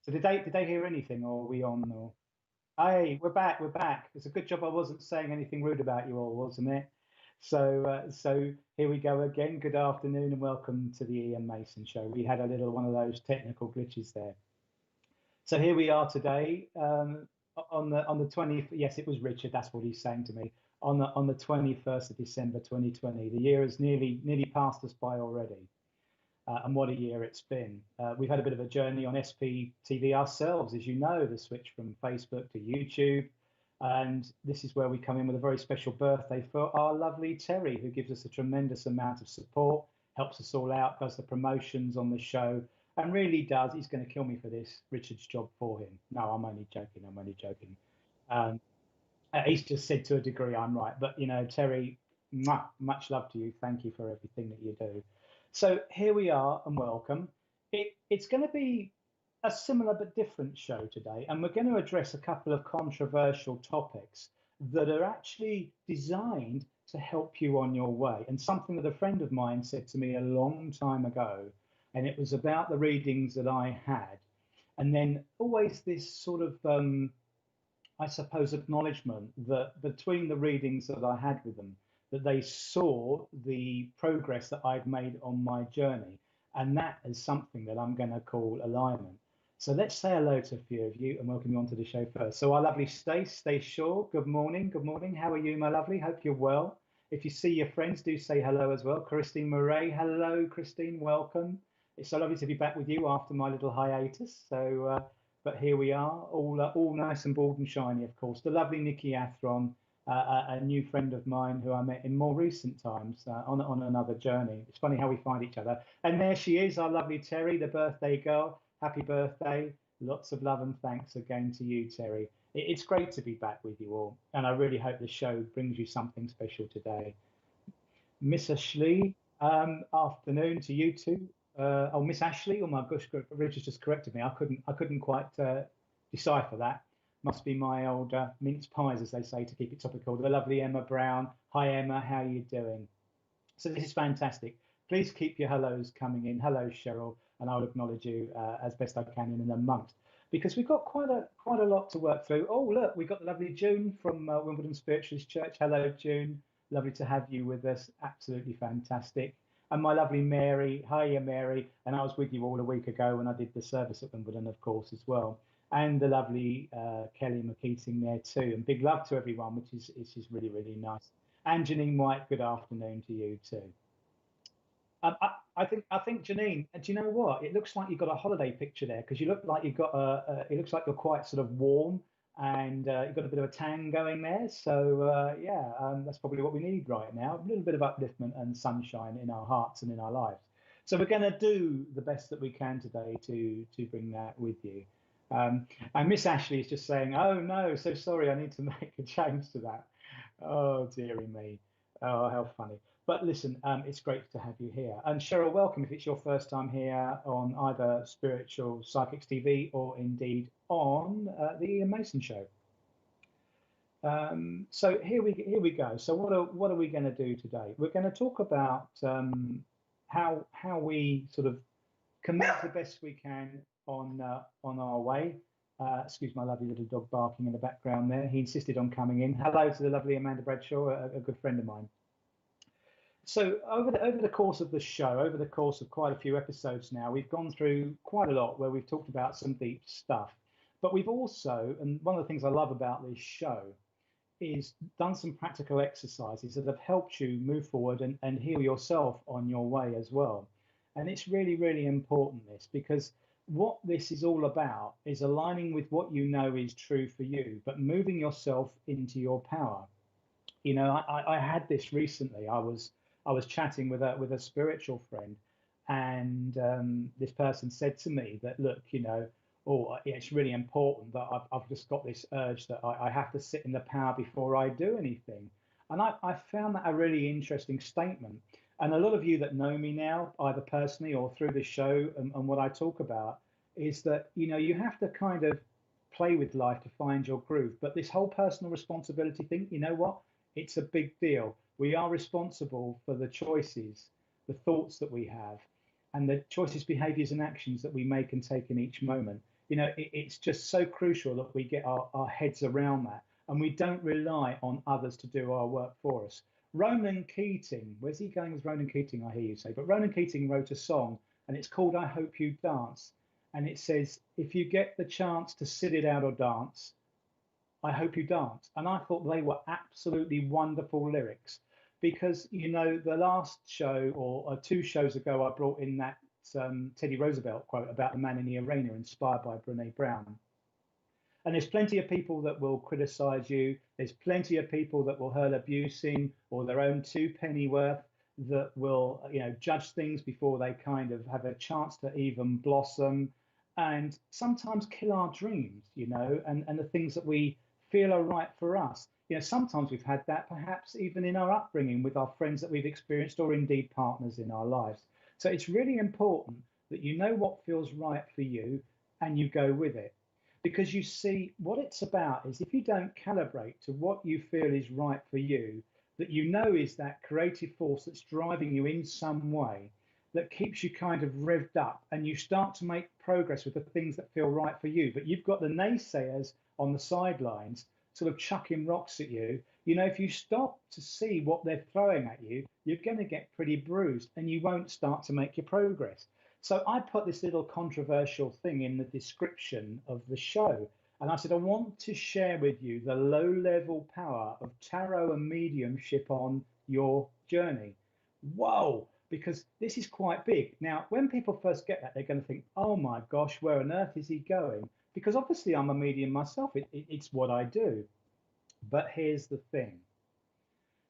So did they hear anything, or are we on? Or hey, we're back. We're back. It's a good job I wasn't saying anything rude about you all, wasn't it? So here we go again. Good afternoon and welcome to the Iain Mason Show. We had a little one of those technical glitches there. So here we are today on the 20th. Yes, it was Richard. That's what he's saying to me on the 21st of December 2020. The year has nearly passed us by already. And what a year it's been. We've had a bit of a journey on SPTV ourselves, as you know, the switch from Facebook to YouTube. And this is where we come in with a very special birthday for our lovely Terry, who gives us a tremendous amount of support, helps us all out, does the promotions on the show, and really does. He's going to kill me for this. Richard's job for him. No, I'm only joking. I'm only joking. Um, he's just said to a degree I'm right. But, Terry, much love to you. Thank you for everything that you do. So here we are and welcome. It's going to be a similar but different show today, and we're going to address a couple of controversial topics that are actually designed to help you on your way. And something that a friend of mine said to me a long time ago, and it was about the readings that I had. And then always this sort of, I suppose, acknowledgement that between the readings that I had with them, that they saw the progress that I've made on my journey. And that is something that I'm going to call alignment. So let's say hello to a few of you and welcome you onto the show first. So our lovely Stay Shaw, good morning. Good morning. How are you, my lovely? Hope you're well. If you see your friends, do say hello as well. Christine Murray, hello, Christine, welcome. It's so lovely to be back with you after my little hiatus. But here we are, all nice and bald and shiny, of course. The lovely Nikki Athron, a new friend of mine who I met in more recent times on another journey. It's funny how we find each other. And there she is, our lovely Terry, the birthday girl. Happy birthday. Lots of love and thanks again to you, Terry. It's great to be back with you all. And I really hope the show brings you something special today. Miss Ashley, afternoon to you too. Miss Ashley. Oh my gosh, Richard just corrected me. I couldn't quite decipher that. Must be my old mince pies, as they say, to keep it topical. The lovely Emma Brown. Hi, Emma. How are you doing? So this is fantastic. Please keep your hellos coming in. Hello, Cheryl, and I'll acknowledge you as best I can in amongst, because we've got quite a lot to work through. Oh, look, we've got the lovely June from Wimbledon Spiritualist Church. Hello, June. Lovely to have you with us. Absolutely fantastic. And my lovely Mary. Hiya, Mary. And I was with you all a week ago when I did the service at Wimbledon, of course, as well. And the lovely Kelly McKeating there too. And big love to everyone, which is really, really nice. And Janine White, good afternoon to you too. I think Janine, do you know what? It looks like you've got a holiday picture there, because you look like you've got it looks like you're quite sort of warm, and you've got a bit of a tan going there. So yeah, that's probably what we need right now. A little bit of upliftment and sunshine in our hearts and in our lives. So we're going to do the best that we can today to bring that with you. And Miss Ashley is just saying, "Oh no, so sorry, I need to make a change to that." Oh dearie me. Oh, how funny. But listen, it's great to have you here. And Cheryl, welcome if it's your first time here on either Spiritual Psychics TV or indeed on the Iain Mason Show. So here we go. So what are we going to do today? We're going to talk about how we sort of commit the best we can on our way. Excuse my lovely little dog barking in the background there. He insisted on coming in. Hello to the lovely Amanda Bradshaw, a good friend of mine. So over the course of the show, over the course of quite a few episodes now, we've gone through quite a lot where we've talked about some deep stuff. But we've also, and one of the things I love about this show, is done some practical exercises that have helped you move forward and heal yourself on your way as well. And it's really, really important, this, because what this is all about is aligning with what you know is true for you, but moving yourself into your power. I had this recently. I was chatting with a spiritual friend, and this person said to me that, look, it's really important that I've just got this urge that I have to sit in the power before I do anything. And I found that a really interesting statement. And a lot of you that know me now, either personally or through the show, and what I talk about is that, you have to kind of play with life to find your groove. But this whole personal responsibility thing, you know what? It's a big deal. We are responsible for the choices, the thoughts that we have, and the choices, behaviors, and actions that we make and take in each moment. it's just so crucial that we get our heads around that and we don't rely on others to do our work for us. Ronan Keating, where's he going with Ronan Keating, I hear you say, but Ronan Keating wrote a song and it's called I Hope You Dance. And it says, if you get the chance to sit it out or dance, I hope you dance. And I thought they were absolutely wonderful lyrics because, the last show or two shows ago, I brought in that Teddy Roosevelt quote about the man in the arena inspired by Brene Brown. And there's plenty of people that will criticize you. There's plenty of people that will hurl abuse in or their own two penny worth that will, judge things before they kind of have a chance to even blossom and sometimes kill our dreams, and the things that we feel are right for us. Sometimes we've had that perhaps even in our upbringing with our friends that we've experienced or indeed partners in our lives. So it's really important that you know what feels right for you and you go with it. Because you see, what it's about is if you don't calibrate to what you feel is right for you, that is that creative force that's driving you in some way, that keeps you kind of revved up and you start to make progress with the things that feel right for you. But you've got the naysayers on the sidelines sort of chucking rocks at you. If you stop to see what they're throwing at you, you're going to get pretty bruised and you won't start to make your progress. So I put this little controversial thing in the description of the show. And I said, I want to share with you the low level power of tarot and mediumship on your journey. Whoa, because this is quite big. Now, when people first get that, they're going to think, oh my gosh, where on earth is he going? Because obviously I'm a medium myself. It's what I do. But here's the thing.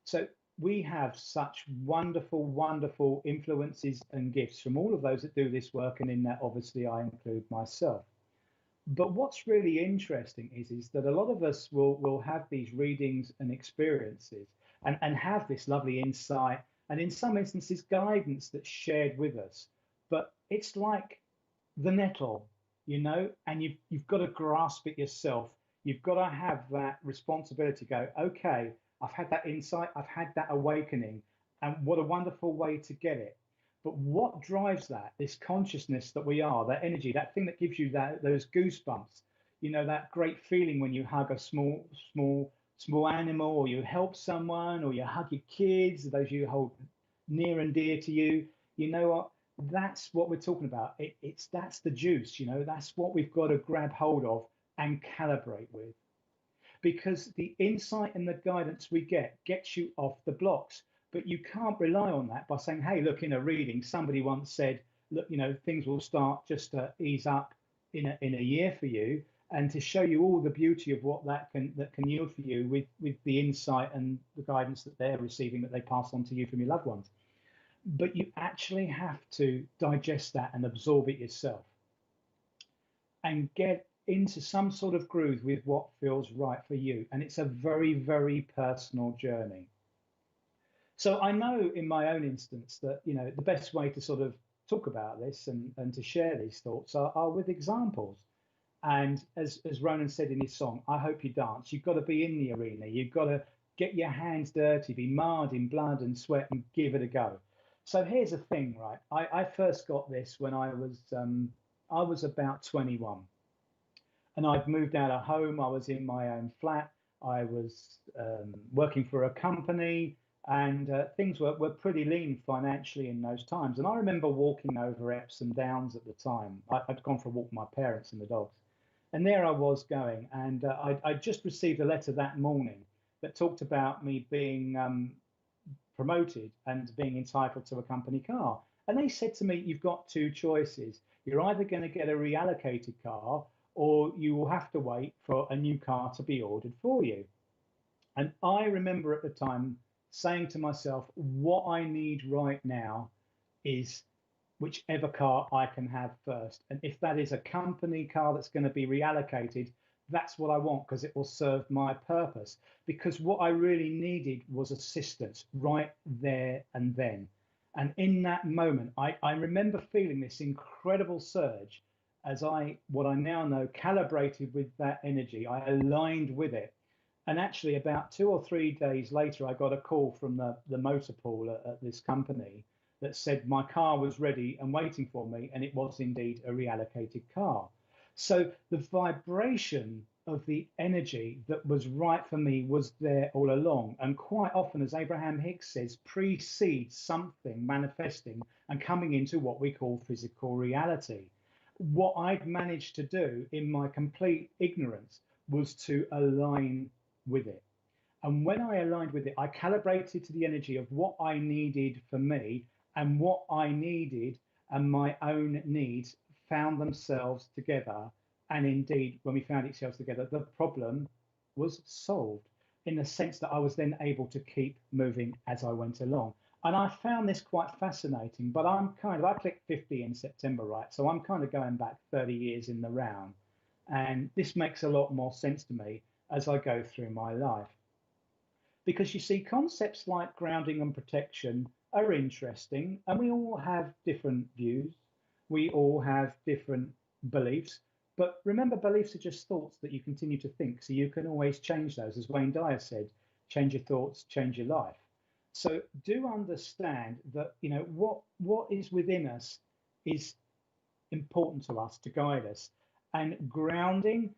So we have such wonderful, wonderful influences and gifts from all of those that do this work. And in that, obviously, I include myself. But what's really interesting is that a lot of us will have these readings and experiences and have this lovely insight and in some instances guidance that's shared with us. But it's like the nettle, and you've got to grasp it yourself. You've got to have that responsibility. Go, okay, I've had that insight, I've had that awakening, and what a wonderful way to get it. But what drives that, this consciousness that we are, that energy, that thing that gives you those goosebumps, that great feeling when you hug a small animal, or you help someone, or you hug your kids, those you hold near and dear to you. You know what? That's what we're talking about. That's the juice, that's what we've got to grab hold of and calibrate with. Because the insight and the guidance we get gets you off the blocks. But you can't rely on that by saying, hey, look, in a reading, somebody once said, look, things will start just to ease up in a year for you, and to show you all the beauty of what that can yield for you with the insight and the guidance that they're receiving, that they pass on to you from your loved ones. But you actually have to digest that and absorb it yourself and get into some sort of groove with what feels right for you. And it's a very, very personal journey. So I know in my own instance that, the best way to sort of talk about this and to share these thoughts are with examples. And as Ronan said in his song, I Hope You Dance, you've got to be in the arena. You've got to get your hands dirty, be marred in blood and sweat and give it a go. So here's the thing, right? I first got this when I was about 21. And I'd moved out of home. I was in my own flat. I was working for a company, and things were pretty lean financially in those times. And I remember walking over Epps and Downs at the time. I'd gone for a walk with my parents and the dogs. And there I was going. And I'd just received a letter that morning that talked about me being promoted and being entitled to a company car. And they said to me, you've got two choices. You're either going to get a reallocated car, or you will have to wait for a new car to be ordered for you. And I remember at the time saying to myself, what I need right now is whichever car I can have first. And if that is a company car that's going to be reallocated, that's what I want, because it will serve my purpose. Because what I really needed was assistance right there and then. And in that moment, I remember feeling this incredible surge as what I now know, calibrated with that energy. I aligned with it. And actually, about 2 or 3 days later, I got a call from the motor pool at this company that said my car was ready and waiting for me, and it was indeed a reallocated car. So the vibration of the energy that was right for me was there all along. And quite often, as Abraham Hicks says, precedes something manifesting and coming into what we call physical reality. What I'd managed to do in my complete ignorance was to align with it. And when I aligned with it, I calibrated to the energy of what I needed for me, and what I needed and my own needs found themselves together. And indeed, when we found ourselves together, the problem was solved in the sense that I was then able to keep moving as I went along. And I found this quite fascinating, but I clicked 50 in September, right? So I'm kind of going back 30 years in the round. And this makes a lot more sense to me as I go through my life. Because you see, concepts like grounding and protection are interesting, and we all have different views. We all have different beliefs. But remember, beliefs are just thoughts that you continue to think. So you can always change those. As Wayne Dyer said, change your thoughts, change your life. So do understand that, what is within us is important to us to guide us. And grounding,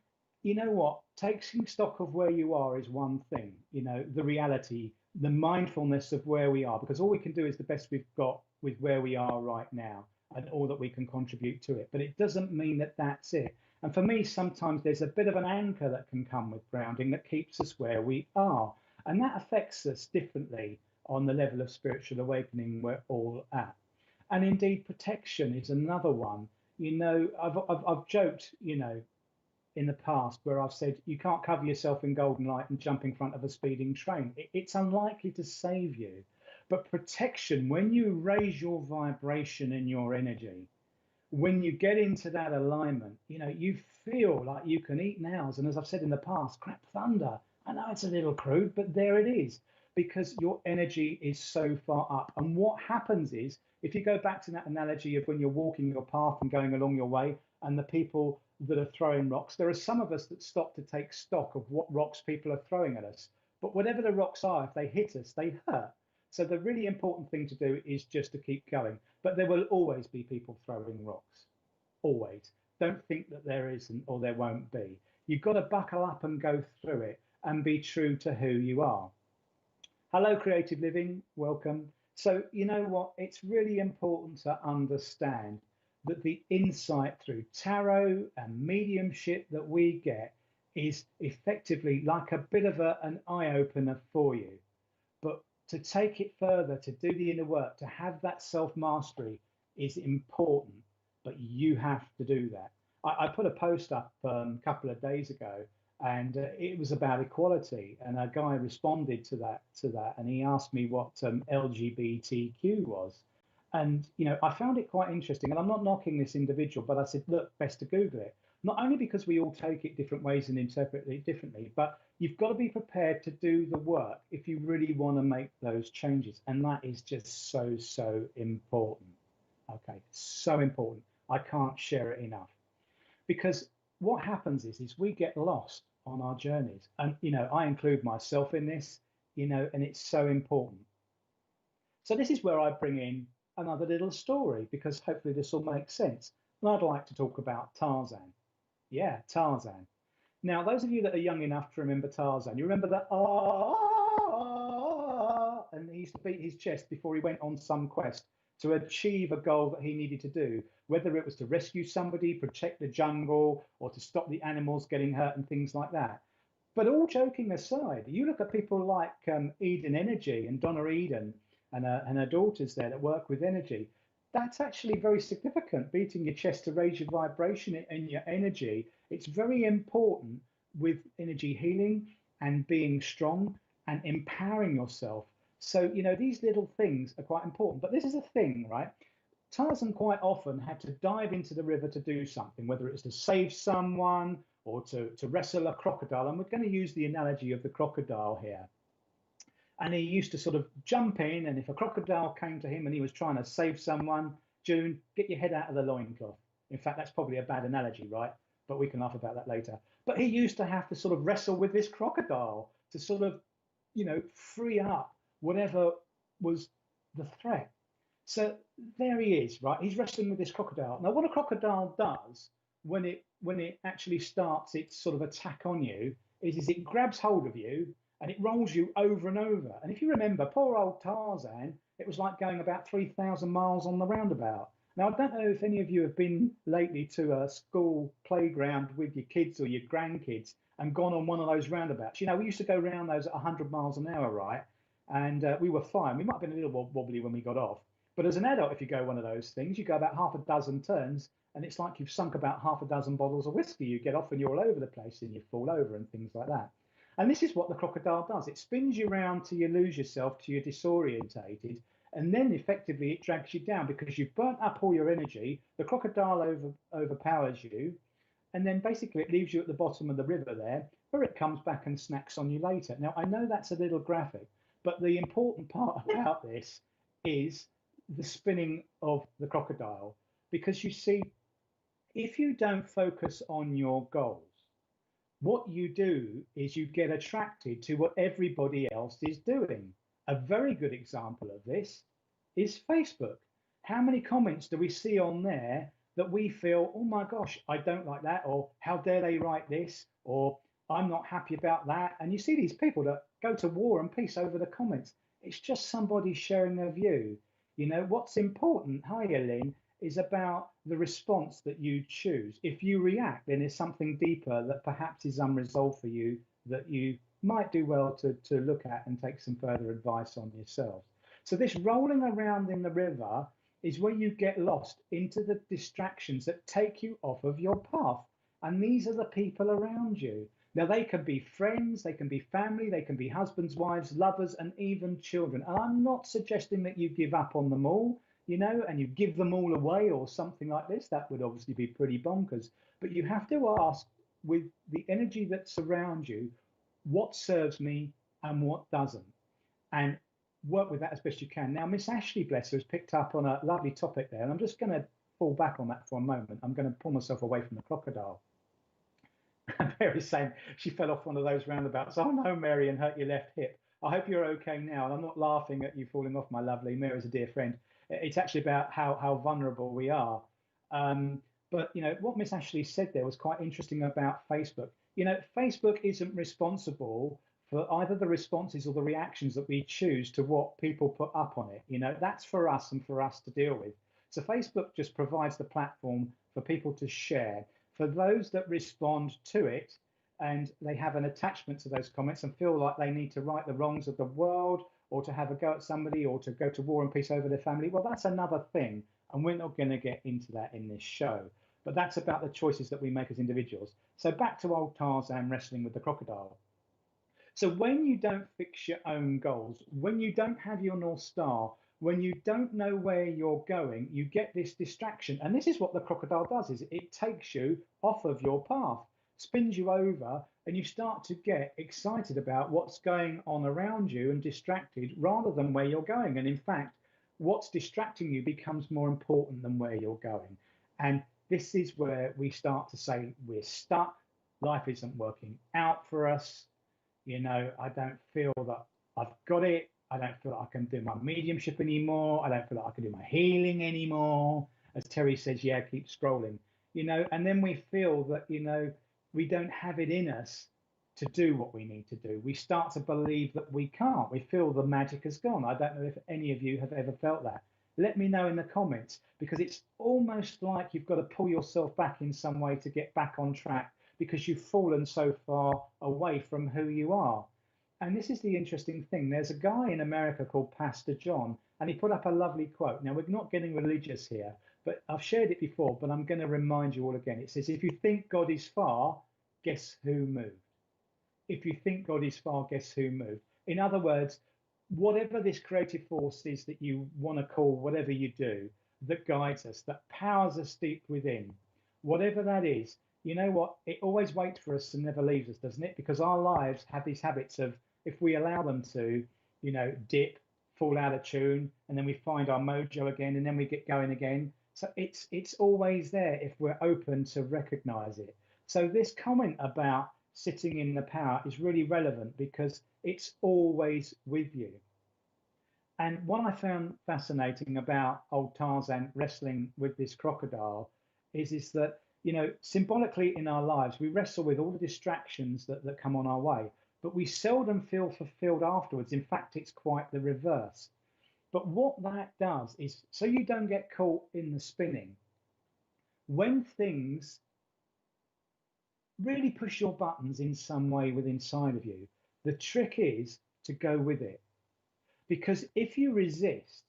taking stock of where you are is one thing, the reality, the mindfulness of where we are, because all we can do is the best we've got with where we are right now and all that we can contribute to it. But it doesn't mean that that's it. And for me, sometimes there's a bit of an anchor that can come with grounding that keeps us where we are. And that affects us differently on the level of spiritual awakening we're all at. And indeed, protection is another one. I've joked, in the past where I've said you can't cover yourself in golden light and jump in front of a speeding train. It's unlikely to save you. But protection, when you raise your vibration and your energy, when you get into that alignment, you feel like you can eat nails. And as I've said in the past, crap thunder. I know it's a little crude, but there it is, because your energy is so far up. And what happens is, if you go back to that analogy of when you're walking your path and going along your way, and the people that are throwing rocks, there are some of us that stop to take stock of what rocks people are throwing at us. But whatever the rocks are, if they hit us, they hurt. So the really important thing to do is just to keep going. But there will always be people throwing rocks. Always. Don't think that there isn't or there won't be. You've got to buckle up and go through it and be true to who you are. Hello, Creative Living. Welcome. So, you know what? It's really important to understand that the insight through tarot and mediumship that we get is effectively like a bit of an eye opener for you. But to take it further, to do the inner work, to have that self mastery is important, but you have to do that. I put a post up a couple of days ago, and it was about equality, and a guy responded to that, and he asked me what LGBTQ was. And I found it quite interesting, and I'm not knocking this individual, but I said, look, best to Google it. Not only because we all take it different ways and interpret it differently, but you've got to be prepared to do the work if you really want to make those changes. And that is just so, so important. Okay, so important. I can't share it enough. Because what happens is we get lost on our journeys. And, I include myself in this, and it's so important. So this is where I bring in another little story, because hopefully this will make sense. And I'd like to talk about Tarzan. Yeah, Tarzan. Now, those of you that are young enough to remember Tarzan, you remember that, and he used to beat his chest before he went on some quest to achieve a goal that he needed to do, whether it was to rescue somebody, protect the jungle, or to stop the animals getting hurt and things like that. But all joking aside, you look at people like Eden Energy and Donna Eden and her daughters there that work with energy. That's actually very significant, beating your chest to raise your vibration and your energy. It's very important with energy healing and being strong and empowering yourself. So, these little things are quite important. But this is a thing, right? Tarzan quite often had to dive into the river to do something, whether it's to save someone or to wrestle a crocodile. And we're going to use the analogy of the crocodile here. And he used to sort of jump in, and if a crocodile came to him and he was trying to save someone, June, get your head out of the loincloth. In fact, that's probably a bad analogy, right? But we can laugh about that later. But he used to have to sort of wrestle with this crocodile to sort of, free up whatever was the threat. So there he is, right? He's wrestling with this crocodile. Now, what a crocodile does when it actually starts its sort of attack on you is it grabs hold of you and it rolls you over and over. And if you remember, poor old Tarzan, it was like going about 3,000 miles on the roundabout. Now, I don't know if any of you have been lately to a school playground with your kids or your grandkids and gone on one of those roundabouts. You know, we used to go around those at 100 miles an hour, right? And we were fine. We might have been a little wobbly when we got off. But as an adult, if you go one of those things, you go about half a dozen turns and it's like you've sunk about half a dozen bottles of whiskey. You get off and you're all over the place and you fall over and things like that. And this is what the crocodile does. It spins you around till you lose yourself, till you're disorientated, and then effectively it drags you down because you've burnt up all your energy. The crocodile overpowers you, and then basically it leaves you at the bottom of the river there, where it comes back and snacks on you later. Now, I know that's a little graphic, but the important part about this is the spinning of the crocodile. Because you see, if you don't focus on your goals, what you do is you get attracted to what everybody else is doing. A very good example of this is Facebook. How many comments do we see on there that we feel, oh my gosh, I don't like that, or how dare they write this, or I'm not happy about that? And you see these people that go to war and peace over the comments. It's just somebody sharing their view. You know, what's important, hi, Lynn, is about the response that you choose. If you react, then there's something deeper that perhaps is unresolved for you that you might do well to look at and take some further advice on yourself. So this rolling around in the river is where you get lost into the distractions that take you off of your path. And these are the people around you. Now, they can be friends, they can be family, they can be husbands, wives, lovers, and even children. And I'm not suggesting that you give up on them all, you know, and you give them all away or something like this. That would obviously be pretty bonkers. But you have to ask, with the energy that's around you, what serves me and what doesn't, and work with that as best you can. Now, Miss Ashley, bless her, has picked up on a lovely topic there, and I'm just going to fall back on that for a moment. I'm going to pull myself away from the crocodile. And Mary's saying she fell off one of those roundabouts. Oh no, Mary, and hurt your left hip. I hope you're okay now. And I'm not laughing at you falling off, my lovely. Mary's a dear friend. It's actually about how vulnerable we are. But you know what Miss Ashley said there was quite interesting about Facebook. You know, Facebook isn't responsible for either the responses or the reactions that we choose to what people put up on it. You know, that's for us and for us to deal with. So Facebook just provides the platform for people to share. For those that respond to it and they have an attachment to those comments and feel like they need to right the wrongs of the world or to have a go at somebody or to go to war and peace over their family, well, that's another thing. And we're not going to get into that in this show. But that's about the choices that we make as individuals. So back to old Tarzan wrestling with the crocodile. So when you don't fix your own goals, when you don't have your North Star, when you don't know where you're going, you get this distraction. And this is what the crocodile does, is it takes you off of your path, spins you over, and you start to get excited about what's going on around you and distracted rather than where you're going. And in fact, what's distracting you becomes more important than where you're going. And this is where we start to say we're stuck, life isn't working out for us. You know, I don't feel that I've got it. I don't feel like I can do my mediumship anymore. I don't feel like I can do my healing anymore. As Terry says, yeah, keep scrolling. You know, and then we feel that, you know, we don't have it in us to do what we need to do. We start to believe that we can't. We feel the magic has gone. I don't know if any of you have ever felt that. Let me know in the comments, because it's almost like you've got to pull yourself back in some way to get back on track, because you've fallen so far away from who you are. And this is the interesting thing. There's a guy in America called Pastor John, and he put up a lovely quote. Now, we're not getting religious here, but I've shared it before, but I'm going to remind you all again. It says, if you think God is far, guess who moved? If you think God is far, guess who moved? In other words, whatever this creative force is that you want to call whatever you do, that guides us, that powers us deep within, whatever that is, you know what? It always waits for us and never leaves us, doesn't it? Because our lives have these habits of, if we allow them to, you know, dip, fall out of tune, and then we find our mojo again, and then we get going again. So it's always there if we're open to recognize it. So this comment about sitting in the power is really relevant because it's always with you. And what I found fascinating about old Tarzan wrestling with this crocodile is that symbolically in our lives, we wrestle with all the distractions that come on our way, but we seldom feel fulfilled afterwards. In fact, it's quite the reverse. But what that does is, so you don't get caught in the spinning, when things really push your buttons in some way within inside of you, the trick is to go with it. Because if you resist,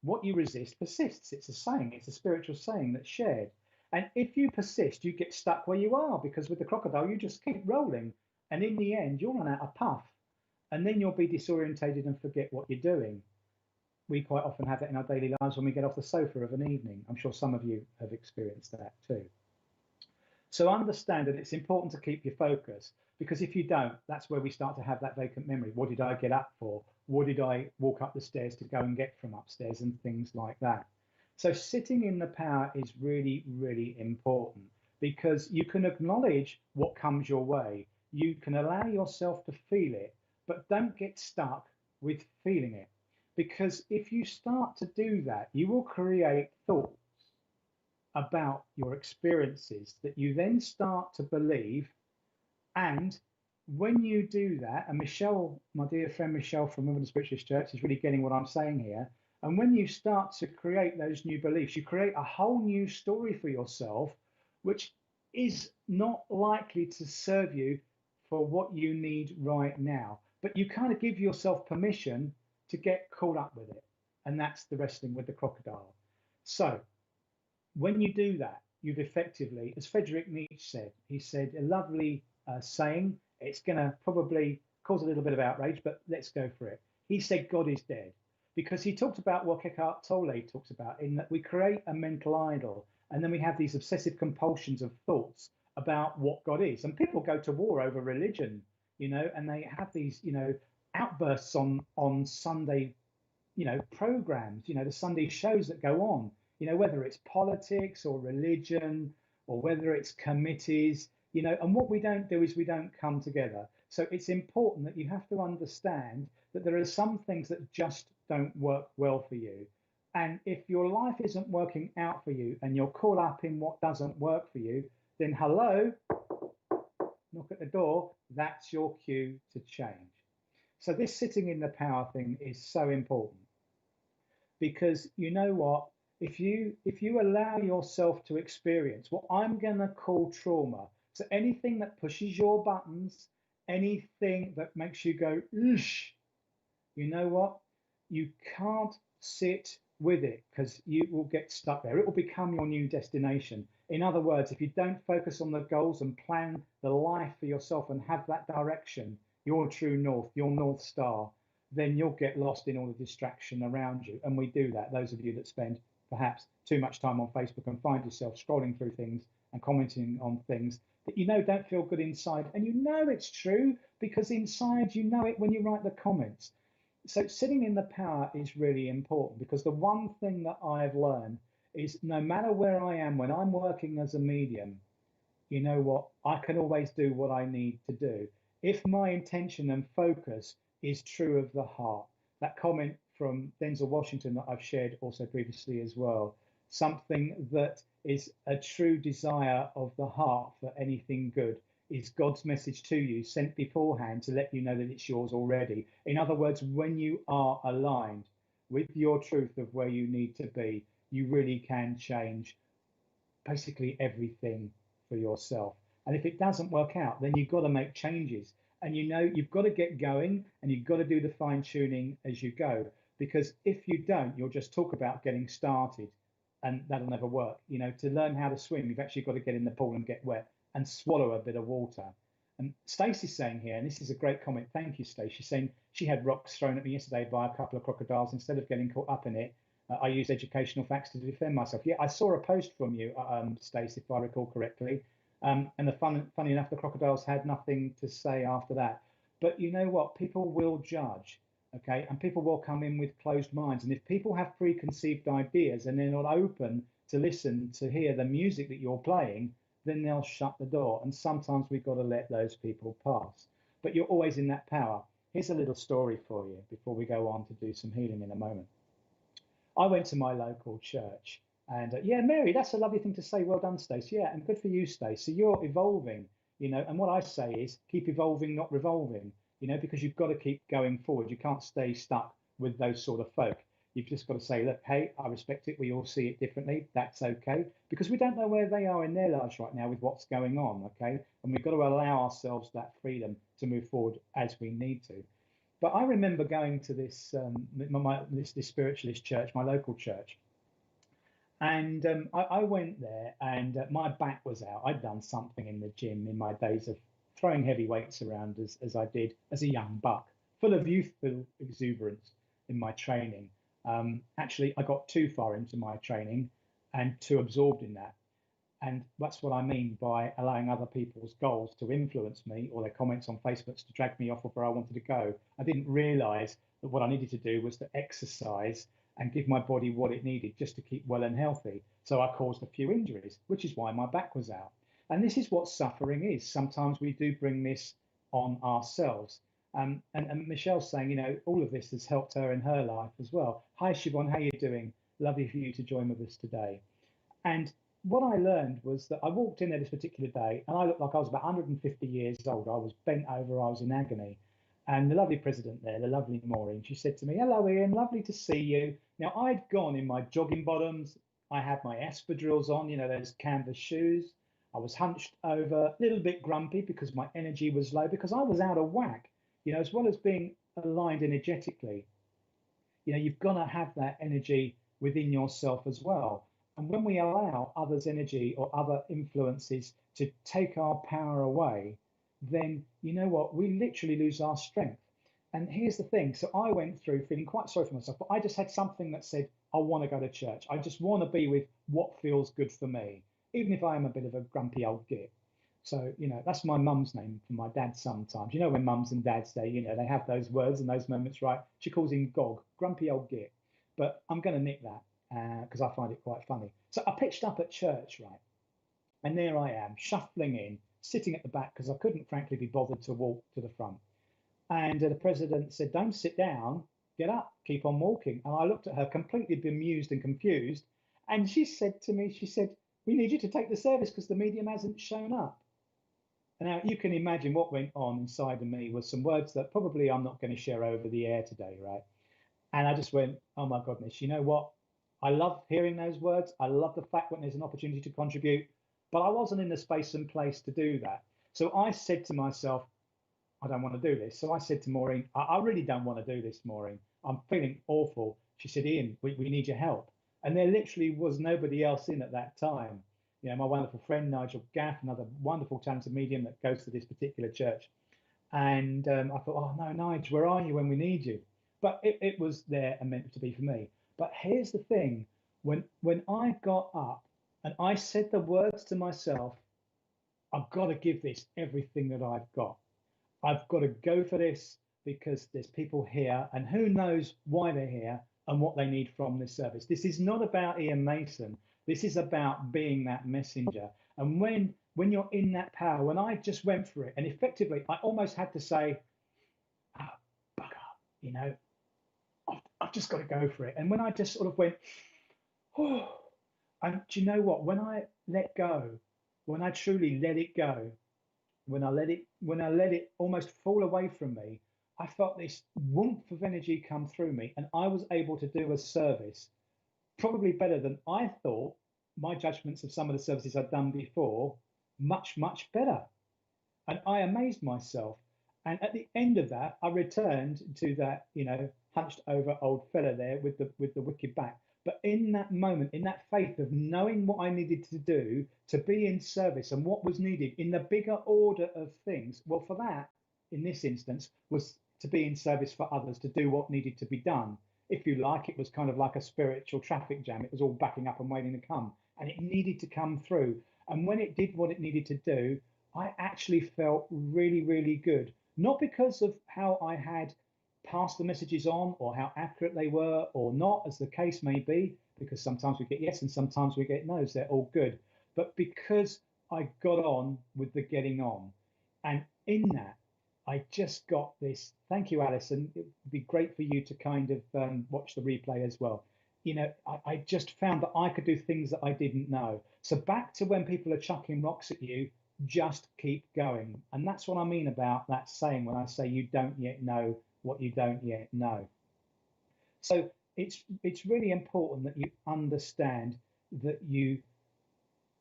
what you resist persists. It's a saying, it's a spiritual saying that's shared. And if you persist, you get stuck where you are, because with the crocodile, you just keep rolling. And in the end, you'll run out of puff. And then you'll be disorientated and forget what you're doing. We quite often have it in our daily lives when we get off the sofa of an evening. I'm sure some of you have experienced that too. So understand that it's important to keep your focus, because if you don't, that's where we start to have that vacant memory. What did I get up for? What did I walk up the stairs to go and get from upstairs, and things like that. So sitting in the power is really, really important, because you can acknowledge what comes your way. You can allow yourself to feel it, but don't get stuck with feeling it. Because if you start to do that, you will create thoughts about your experiences that you then start to believe. And when you do that, and Michelle, my dear friend Michelle from Women of Spiritualist Church, is really getting what I'm saying here. And when you start to create those new beliefs, you create a whole new story for yourself, which is not likely to serve you for what you need right now. But you kind of give yourself permission to get caught up with it. And that's the wrestling with the crocodile. So when you do that, you've effectively, as Friedrich Nietzsche said, he said a lovely saying. It's going to probably cause a little bit of outrage, but let's go for it. He said, God is dead, because he talked about what Eckhart Tolle talks about, in that we create a mental idol, and then we have these obsessive compulsions of thoughts about what God is. And people go to war over religion, and they have these, outbursts on Sunday, programs, the Sunday shows that go on, whether it's politics or religion, or whether it's committees, and what we don't do is we don't come together. So it's important that you have to understand that there are some things that just don't work well for you. And if your life isn't working out for you and you're caught up in what doesn't work for you, then hello, knock at the door, that's your cue to change. So this sitting in the power thing is so important, because you know what, if you allow yourself to experience what I'm going to call trauma, so anything that pushes your buttons, anything that makes you go oosh, you know what, you can't sit with it, because you will get stuck there. It will become your new destination. In other words, if you don't focus on the goals and plan the life for yourself and have that direction, your true north, your North Star, then you'll get lost in all the distraction around you. And we do that. Those of you that spend perhaps too much time on Facebook and find yourself scrolling through things and commenting on things that don't feel good inside. And it's true, because inside you know it when you write the comments. So sitting in the power is really important, because the one thing that I've learned is, no matter where I am when I'm working as a medium, you know what, I can always do what I need to do if my intention and focus is true of the heart. That comment from Denzel Washington that I've shared also previously as well, something that is a true desire of the heart for anything good is God's message to you, sent beforehand to let you know that it's yours already. In other words, when you are aligned with your truth of where you need to be, you really can change basically everything for yourself. And if it doesn't work out, then you've got to make changes. And you've got to get going, and you've got to do the fine tuning as you go. Because if you don't, you'll just talk about getting started, and that'll never work. To learn how to swim, you've actually got to get in the pool and get wet and swallow a bit of water. And Stacey's saying here, and this is a great comment, thank you, Stacey, she's saying she had rocks thrown at me yesterday by a couple of crocodiles. Instead of getting caught up in it, I used educational facts to defend myself. Yeah, I saw a post from you, Stacey, if I recall correctly. And funny enough, the crocodiles had nothing to say after that. But you know what? People will judge, okay? And people will come in with closed minds. And if people have preconceived ideas and they're not open to listen, to hear the music that you're playing, then they'll shut the door. And sometimes we've got to let those people pass. But you're always in that power. Here's a little story for you before we go on to do some healing in a moment. I went to my local church, And yeah, Mary, that's a lovely thing to say. Well done, Stacey. Yeah, and good for you, Stacey. So you're evolving, and what I say is keep evolving, not revolving, because you've got to keep going forward. You can't stay stuck with those sort of folk. You've just got to say, look, hey, I respect it. We all see it differently. That's okay. Because we don't know where they are in their lives right now with what's going on. Okay. And we've got to allow ourselves that freedom to move forward as we need to. But I remember going to this this spiritualist church, my local church, and I went there, and my back was out. I'd done something in the gym in my days of throwing heavy weights around as I did as a young buck, full of youthful exuberance in my training. Actually, I got too far into my training and too absorbed in that. And that's what I mean by allowing other people's goals to influence me or their comments on Facebook to drag me off of where I wanted to go. I didn't realize that what I needed to do was to exercise and give my body what it needed just to keep well and healthy. So I caused a few injuries, which is why my back was out. And this is what suffering is. Sometimes we do bring this on ourselves. And Michelle's saying, all of this has helped her in her life as well. Hi, Siobhan, how you doing? Lovely for you to join with us today. And what I learned was that I walked in there this particular day and I looked like I was about 150 years old. I was bent over, I was in agony. And the lovely president there, the lovely Maureen, she said to me, hello, Ian, lovely to see you. Now, I'd gone in my jogging bottoms. I had my espadrilles on, those canvas shoes. I was hunched over, a little bit grumpy because my energy was low, because I was out of whack, as well as being aligned energetically. You've got to have that energy within yourself as well. And when we allow others' energy or other influences to take our power away, then you know what? We literally lose our strength. And here's the thing. So I went through feeling quite sorry for myself, but I just had something that said, I want to go to church. I just want to be with what feels good for me, even if I am a bit of a grumpy old git. So, that's my mum's name for my dad sometimes. When mums and dads say, they have those words and those moments, right? She calls him Gog, grumpy old git. But I'm going to nick that because I find it quite funny. So I pitched up at church, right? And there I am, shuffling in, sitting at the back because I couldn't, frankly, be bothered to walk to the front. And the president said, don't sit down, get up, keep on walking. And I looked at her completely bemused and confused. And she said to me, we need you to take the service because the medium hasn't shown up. Now, you can imagine what went on inside of me was some words that probably I'm not going to share over the air today, right? And I just went, oh my goodness, you know what? I love hearing those words. I love the fact when there's an opportunity to contribute, but I wasn't in the space and place to do that. So I said to myself, I don't want to do this. So I said to Maureen, I really don't want to do this, Maureen. I'm feeling awful. She said, Ian, we need your help. And there literally was nobody else in at that time. My wonderful friend, Nigel Gaff, another wonderful talented medium that goes to this particular church. And I thought, oh no, Nigel, where are you when we need you? But it was there and meant to be for me. But here's the thing, when I got up and I said the words to myself, I've got to give this everything that I've got. I've got to go for this because there's people here and who knows why they're here and what they need from this service. This is not about Iain Mason. This is about being that messenger. And when you're in that power, when I just went for it, and effectively, I almost had to say, oh, bugger, I've just got to go for it. And when I just sort of went, oh, and do you know what? When I let go, when I truly let it go, when I let it almost fall away from me, I felt this warmth of energy come through me, and I was able to do a service probably better than I thought. My judgments of some of the services I'd done before, much, much better. And I amazed myself. And at the end of that, I returned to that, hunched over old fella there with the wicked back. But in that moment, in that faith of knowing what I needed to do to be in service and what was needed in the bigger order of things, well, for that, in this instance, was to be in service for others, to do what needed to be done. If you like, it was kind of like a spiritual traffic jam. It was all backing up and waiting to come, and it needed to come through. And when it did what it needed to do, I actually felt really, really good. Not because of how I had passed the messages on or how accurate they were or not, as the case may be, because sometimes we get yes and sometimes we get no's. They're all good. But because I got on with the getting on. And in that, I just got this. Thank you, Alison. It would be great for you to kind of watch the replay as well. I just found that I could do things that I didn't know. So back to when people are chucking rocks at you, just keep going. And that's what I mean about that saying when I say you don't yet know what you don't yet know. So it's really important that you understand that you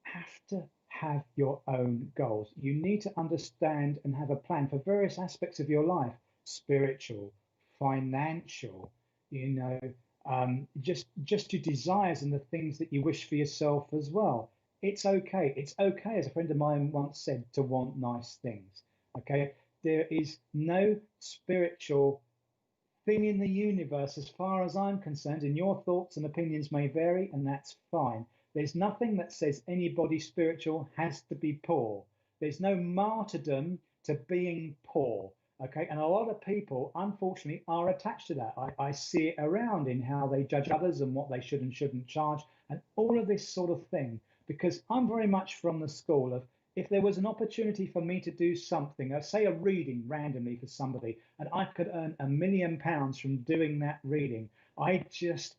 have to have your own goals. You need to understand and have a plan for various aspects of your life, spiritual, financial, you know, just your desires and the things that you wish for yourself as well. It's okay. It's okay, as a friend of mine once said, to want nice things. Okay. There is no spiritual thing in the universe, as far as I'm concerned, and your thoughts and opinions may vary, and that's fine. There's nothing that says anybody spiritual has to be poor. There's no martyrdom to being poor. Okay, and a lot of people, unfortunately, are attached to that. I see it around in how they judge others and what they should and shouldn't charge, and all of this sort of thing. Because I'm very much from the school of if there was an opportunity for me to do something, say a reading randomly for somebody, and I could earn £1 million from doing that reading, I just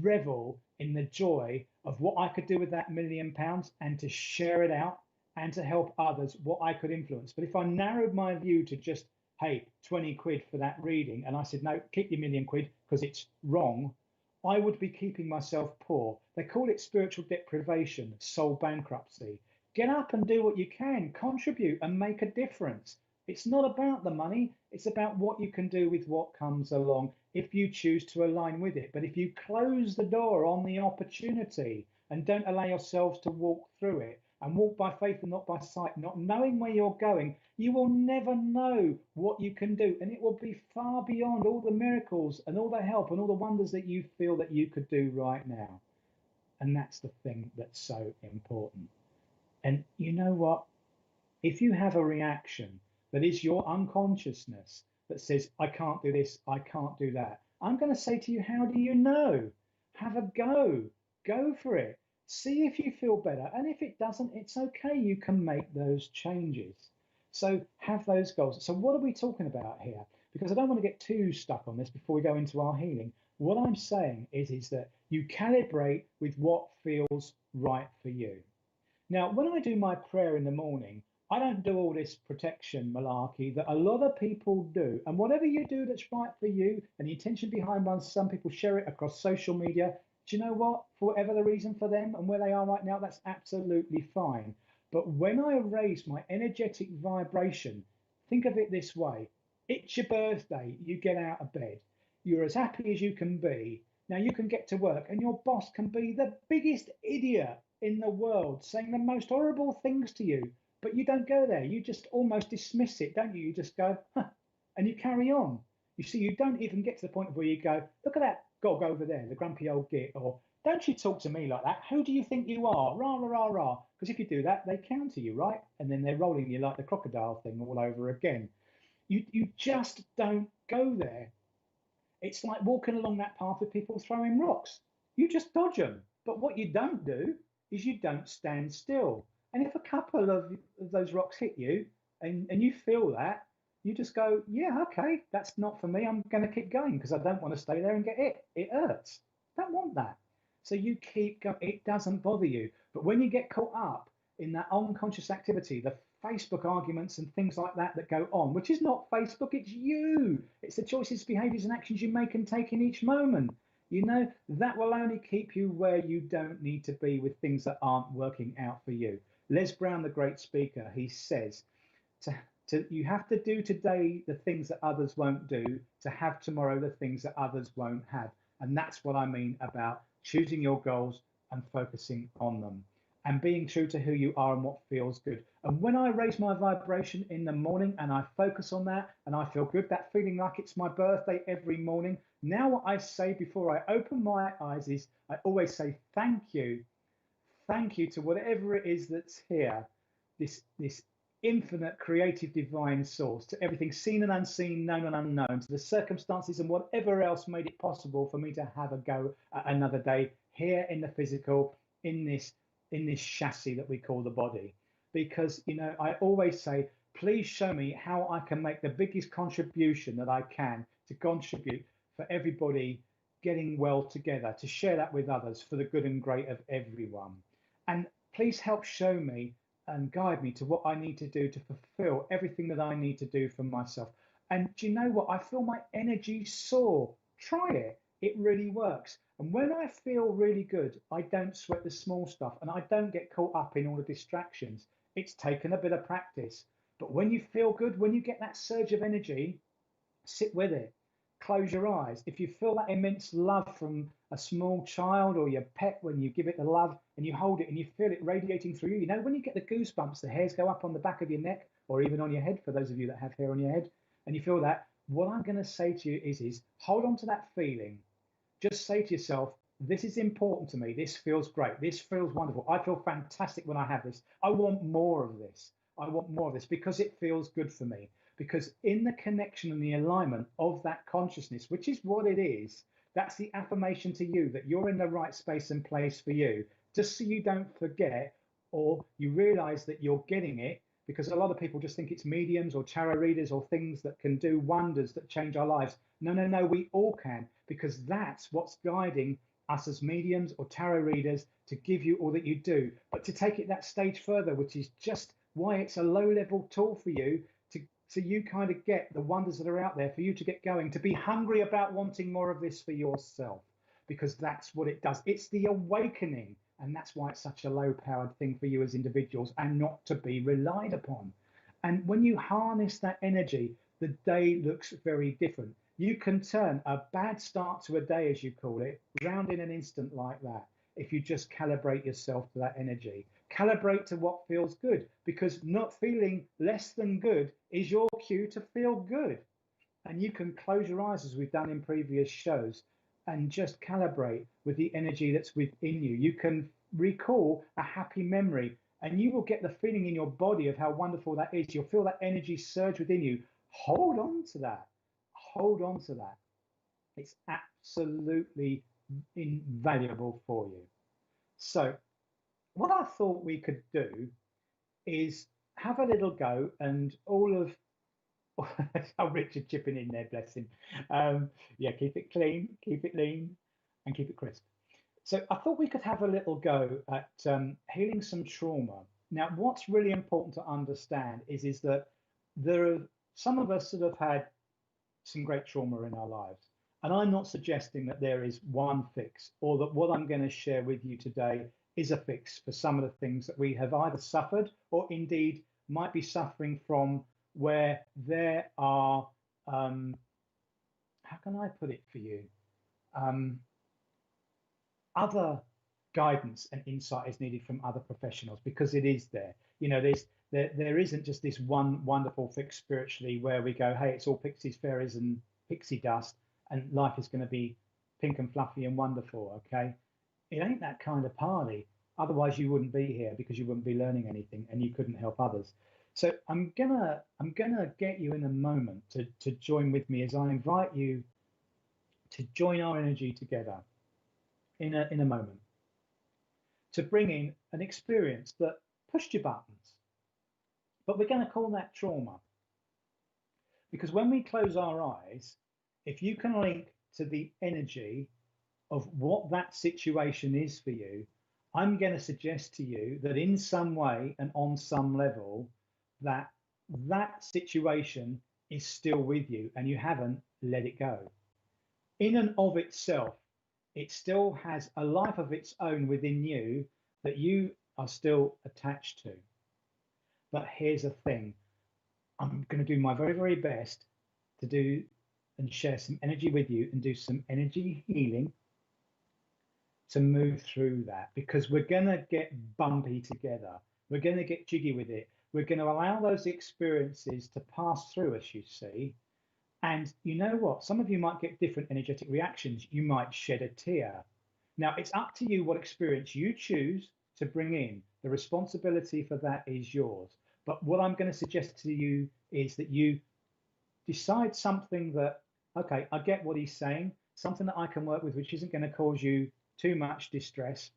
revel in the joy of what I could do with that £1 million and to share it out and to help others, what I could influence. But if I narrowed my view to just, hey, 20 quid for that reading, and I said, no, keep your £1 million because it's wrong, I would be keeping myself poor. They call it spiritual deprivation, soul bankruptcy. Get up and do what you can, contribute and make a difference. It's not about the money, it's about what you can do with what comes along if you choose to align with it. But if you close the door on the opportunity and don't allow yourselves to walk through it and walk by faith and not by sight, not knowing where you're going, you will never know what you can do. And it will be far beyond all the miracles and all the help and all the wonders that you feel that you could do right now. And that's the thing that's so important. And you know what? If you have a reaction that is your unconsciousness that says, I can't do this, I can't do that, I'm going to say to you, how do you know? Have a go. Go for it. See if you feel better. And if it doesn't, it's okay. You can make those changes. So have those goals. So what are we talking about here? Because I don't want to get too stuck on this before we go into our healing. What I'm saying is that you calibrate with what feels right for you. Now, when I do my prayer in the morning, I don't do all this protection malarkey that a lot of people do. And whatever you do that's right for you, and the intention behind one, some people share it across social media. Do you know what? For whatever the reason for them and where they are right now, that's absolutely fine. But when I raise my energetic vibration, think of it this way. It's your birthday, you get out of bed. You're as happy as you can be. Now you can get to work and your boss can be the biggest idiot in the world, saying the most horrible things to you, but you don't go there. You just almost dismiss it, don't you? You just go, huh, and you carry on. You see, you don't even get to the point where you go, look at that gog over there, the grumpy old git, or don't you talk to me like that? Who do you think you are? Rah, rah, rah, rah. Because if you do that, they counter you, right? And then they're rolling you like the crocodile thing all over again. You just don't go there. It's like walking along that path with people throwing rocks. You just dodge them. But what you don't do is you don't stand still. And if a couple of those rocks hit you and you feel that, you just go, yeah, okay, that's not for me. I'm going to keep going because I don't want to stay there and get hit. It hurts. Don't want that. So you keep going. It doesn't bother you. But when you get caught up in that unconscious activity, the Facebook arguments and things like that that go on, which is not Facebook, it's you. It's the choices, behaviors, and actions you make and take in each moment. You know, that will only keep you where you don't need to be with things that aren't working out for you. Les Brown, the great speaker, he says, you have to do today the things that others won't do to have tomorrow the things that others won't have. And that's what I mean about choosing your goals and focusing on them and being true to who you are and what feels good. And when I raise my vibration in the morning and I focus on that and I feel good, that feeling like it's my birthday every morning, now what I say before I open my eyes is I always say thank you to whatever it is that's here, this infinite creative divine source, to everything seen and unseen, known and unknown, to the circumstances and whatever else made it possible for me to have a go at another day here in the physical, in this chassis that we call the body. Because, you know, I always say, please show me how I can make the biggest contribution that I can to contribute for everybody getting well together, to share that with others for the good and great of everyone. And please help show me and guide me to what I need to do to fulfill everything that I need to do for myself. And do you know what? I feel my energy soar. Try it. It really works. And when I feel really good, I don't sweat the small stuff and I don't get caught up in all the distractions. It's taken a bit of practice. But when you feel good, when you get that surge of energy, sit with it. Close your eyes. If you feel that immense love from a small child or your pet, when you give it the love and you hold it and you feel it radiating through you, you know, when you get the goosebumps, the hairs go up on the back of your neck or even on your head, for those of you that have hair on your head, and you feel that, what I'm going to say to you is hold on to that feeling. Just say to yourself, this is important to me. This feels great. This feels wonderful. I feel fantastic when I have this. I want more of this. I want more of this because it feels good for me. Because in the connection and the alignment of that consciousness, which is what it is, that's the affirmation to you that you're in the right space and place for you, just so you don't forget or you realize that you're getting it. Because a lot of people just think it's mediums or tarot readers or things that can do wonders that change our lives. No, no, no, we all can, because that's what's guiding us as mediums or tarot readers to give you all that you do. But to take it that stage further, which is just why it's a low level tool for you to, so you kind of get the wonders that are out there for you to get going, to be hungry about wanting more of this for yourself, because that's what it does. It's the awakening. And that's why it's such a low powered thing for you as individuals and not to be relied upon. And when you harness that energy, the day looks very different. You can turn a bad start to a day, as you call it, round in an instant like that. If you just calibrate yourself to that energy, calibrate to what feels good, because not feeling less than good is your cue to feel good. And you can close your eyes, as we've done in previous shows, and just calibrate with the energy that's within you. You can recall a happy memory and you will get the feeling in your body of how wonderful that is. You'll feel that energy surge within you. Hold on to that. Hold on to that. It's absolutely invaluable for you. So, what I thought we could do is have a little go, and all of oh, Richard chipping in there, bless him. Yeah, keep it clean, keep it lean, and keep it crisp. So I thought we could have a little go at healing some trauma. Now, what's really important to understand is that there are some of us that have had some great trauma in our lives. And I'm not suggesting that there is one fix or that what I'm going to share with you today is a fix for some of the things that we have either suffered or indeed might be suffering from, where there are, how can I put it for you? Other guidance and insight is needed from other professionals, because it is there. You know, there isn't just this one wonderful fix spiritually where we go, hey, it's all pixies, fairies, and pixie dust, and life is going to be pink and fluffy and wonderful. Okay, it ain't that kind of party. Otherwise, you wouldn't be here, because you wouldn't be learning anything, and you couldn't help others. So I'm gonna get you in a moment to join with me as I invite you to join our energy together in a moment, to bring in an experience that pushed your buttons. But we're going to call that trauma, because when we close our eyes, if you can link to the energy of what that situation is for you, I'm going to suggest to you that in some way and on some level, that situation is still with you and you haven't let it go. In and of itself, it still has a life of its own within you that you are still attached to. But here's the thing. I'm going to do my very, very best to do and share some energy with you and do some energy healing to move through that, because we're going to get bumpy together. We're going to get jiggy with it. We're going to allow those experiences to pass through us, you see. And you know what? Some of you might get different energetic reactions. You might shed a tear. Now, it's up to you what experience you choose to bring in. The responsibility for that is yours. But what I'm going to suggest to you is that you decide something that, okay, I get what he's saying, something that I can work with, which isn't going to cause you too much distress,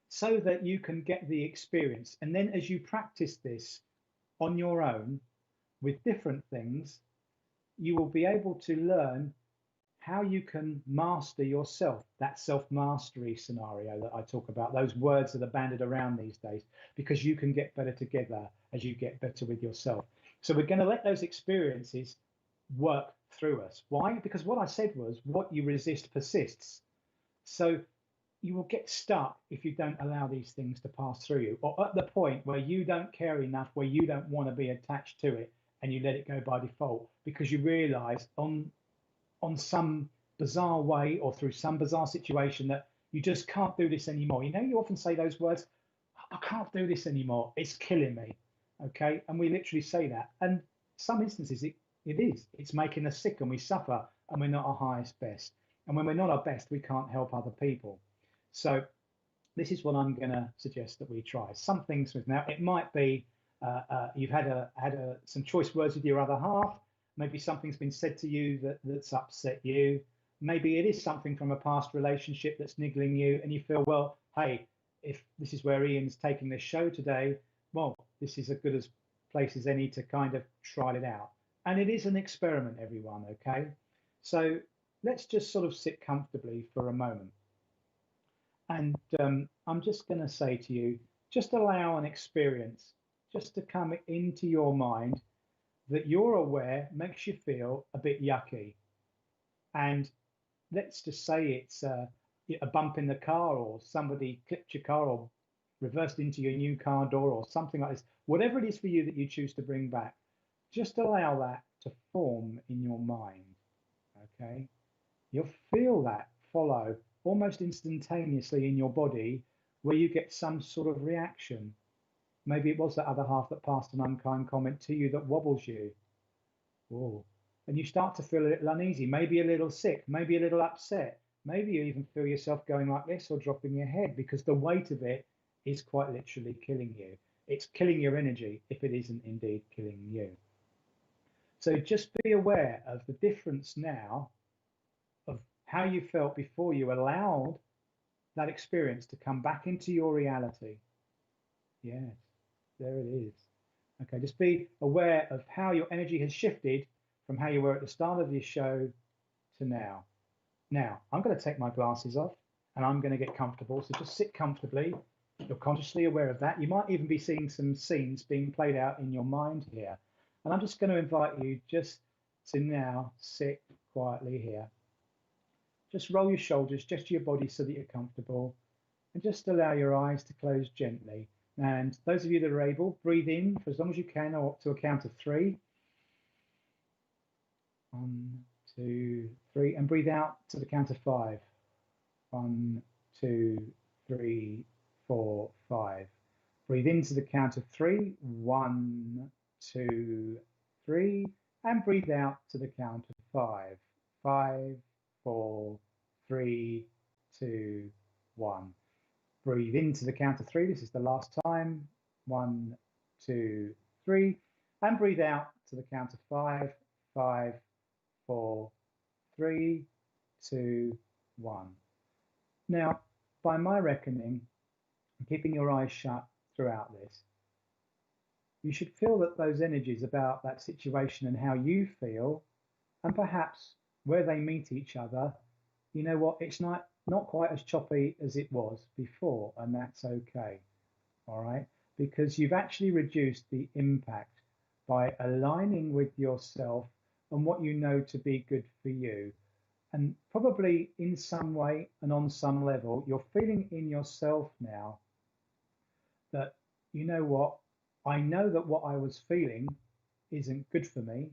so that you can get the experience. And then as you practice this on your own with different things, you will be able to learn how you can master yourself, that self-mastery scenario that I talk about, those words that are banded around these days, because you can get better together as you get better with yourself. So we're going to let those experiences work through us. Why? Because what I said was, what you resist persists. So you will get stuck if you don't allow these things to pass through you, or at the point where you don't care enough, where you don't want to be attached to it, and you let it go by default because you realize on some bizarre way or through some bizarre situation that you just can't do this anymore. You know, you often say those words, I can't do this anymore. It's killing me. Okay. And we literally say that. And some instances it is. It's making us sick and we suffer and we're not our highest best. And when we're not our best, we can't help other people. So this is what I'm going to suggest that we try. Some things with now, it might be you've had some choice words with your other half. Maybe something's been said to you that's upset you. Maybe it is something from a past relationship that's niggling you, and you feel, well, hey, if this is where Iain's taking this show today, well, this is as good a place as any to kind of try it out. And it is an experiment, everyone, okay? So let's just sort of sit comfortably for a moment. And I'm just going to say to you, just allow an experience just to come into your mind that you're aware makes you feel a bit yucky. And let's just say it's a bump in the car, or somebody clipped your car or reversed into your new car door or something like this. Whatever it is for you that you choose to bring back, just allow that to form in your mind, okay? You'll feel that follow almost instantaneously in your body, where you get some sort of reaction. Maybe it was that other half that passed an unkind comment to you that wobbles you. Whoa. And you start to feel a little uneasy, maybe a little sick, maybe a little upset. Maybe you even feel yourself going like this or dropping your head, because the weight of it is quite literally killing you. It's killing your energy if it isn't indeed killing you. So just be aware of the difference now of how you felt before you allowed that experience to come back into your reality. Yes, there it is. Okay, just be aware of how your energy has shifted from how you were at the start of your show to now. Now, I'm going to take my glasses off and I'm going to get comfortable. So just sit comfortably. You're consciously aware of that. You might even be seeing some scenes being played out in your mind here. And I'm just going to invite you just to now sit quietly here. Just roll your shoulders, gesture your body so that you're comfortable, and just allow your eyes to close gently. And those of you that are able, breathe in for as long as you can, or to a count of 3. 1, 2, 3, and breathe out to the count of 5. 1, 2, 3, 4, 5. Breathe into the count of 3. 1, 2, 3, and breathe out to the count of 5. 5, 4, 3, 2, 1. Breathe into the count of 3. This is the last time. 1, 2, 3, and breathe out to the count of 5. 5, 4, 3, 2, 1. Now, by my reckoning, keeping your eyes shut throughout this, you should feel that those energies about that situation and how you feel, and perhaps where they meet each other, you know what, it's not quite as choppy as it was before, and that's okay. All right, because you've actually reduced the impact by aligning with yourself and what you know to be good for you. And probably in some way and on some level, you're feeling in yourself now that, you know what, I know that what I was feeling isn't good for me,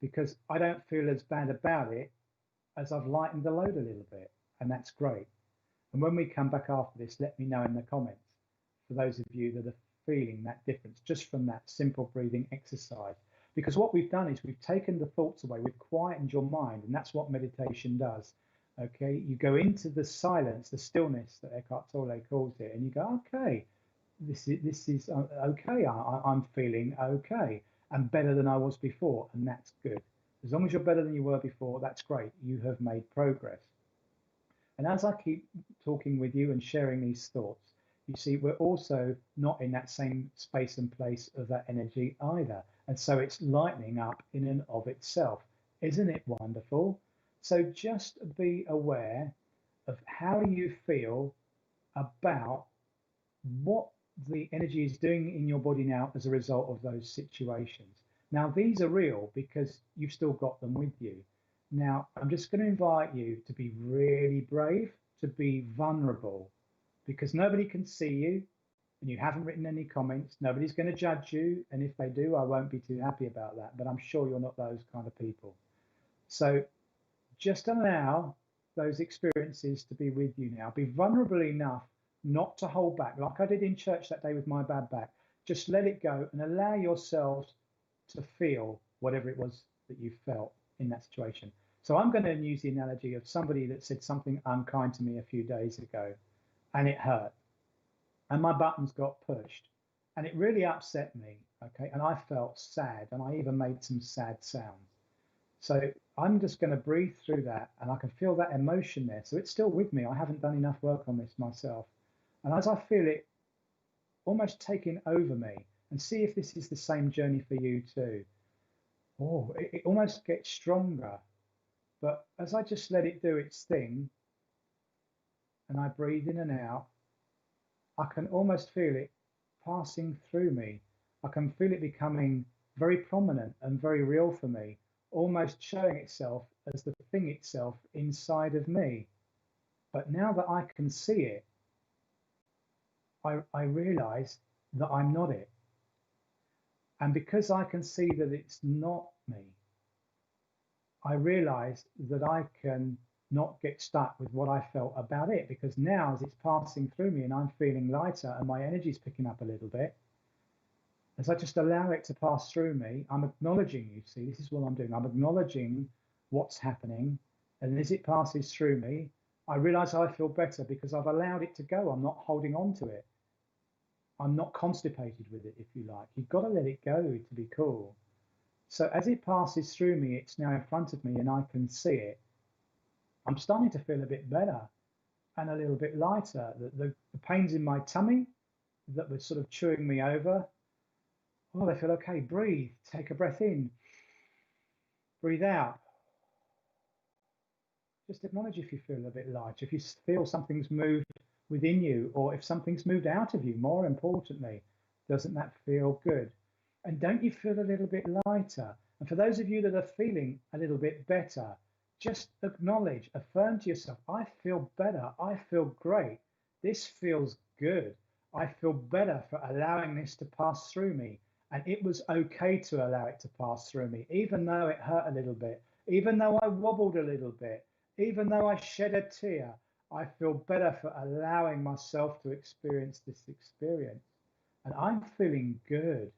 because I don't feel as bad about it as I've lightened the load a little bit. And that's great. And when we come back after this, let me know in the comments, for those of you that are feeling that difference just from that simple breathing exercise. Because what we've done is we've taken the thoughts away, we've quietened your mind, and that's what meditation does. Okay, you go into the silence, the stillness that Eckhart Tolle calls it, and you go, okay, this is okay. I'm feeling okay and better than I was before, and that's good. As long as you're better than you were before, that's great. You have made progress. And as I keep talking with you and sharing these thoughts, you see, we're also not in that same space and place of that energy either. And so it's lightening up in and of itself. Isn't it wonderful? So just be aware of how you feel about what the energy is doing in your body now as a result of those situations. Now, these are real because you've still got them with you. Now, I'm just going to invite you to be really brave, to be vulnerable, because nobody can see you and you haven't written any comments. Nobody's going to judge you. And if they do, I won't be too happy about that. But I'm sure you're not those kind of people. So just allow those experiences to be with you now. Be vulnerable enough not to hold back, like I did in church that day with my bad back. Just let it go and allow yourselves to feel whatever it was that you felt in that situation. So I'm going to use the analogy of somebody that said something unkind to me a few days ago, and it hurt, and my buttons got pushed, and it really upset me. Okay, and I felt sad, and I even made some sad sounds. So I'm just going to breathe through that, and I can feel that emotion there. So it's still with me. I haven't done enough work on this myself. And as I feel it almost taking over me, and see if this is the same journey for you too. Oh, it almost gets stronger. But as I just let it do its thing, and I breathe in and out, I can almost feel it passing through me. I can feel it becoming very prominent and very real for me, almost showing itself as the thing itself inside of me. But now that I can see it, I realize that I'm not it. And because I can see that it's not me, I realize that I can not get stuck with what I felt about it, because now as it's passing through me and I'm feeling lighter and my energy's picking up a little bit, as I just allow it to pass through me, I'm acknowledging, you see, this is what I'm doing. I'm acknowledging what's happening. And as it passes through me, I realize I feel better because I've allowed it to go. I'm not holding on to it. I'm not constipated with it, if you like. You've got to let it go to be cool. So as it passes through me, it's now in front of me and I can see it. I'm starting to feel a bit better and a little bit lighter. The pains in my tummy that were sort of chewing me over, oh, they feel okay. Breathe, take a breath in, breathe out. Just acknowledge if you feel a bit light, if you feel something's moved within you, or if something's moved out of you, more importantly, doesn't that feel good? And don't you feel a little bit lighter? And for those of you that are feeling a little bit better, just acknowledge, affirm to yourself, I feel better, I feel great, this feels good. I feel better for allowing this to pass through me. And it was okay to allow it to pass through me, even though it hurt a little bit, even though I wobbled a little bit, even though I shed a tear. I feel better for allowing myself to experience this experience. And I'm feeling good.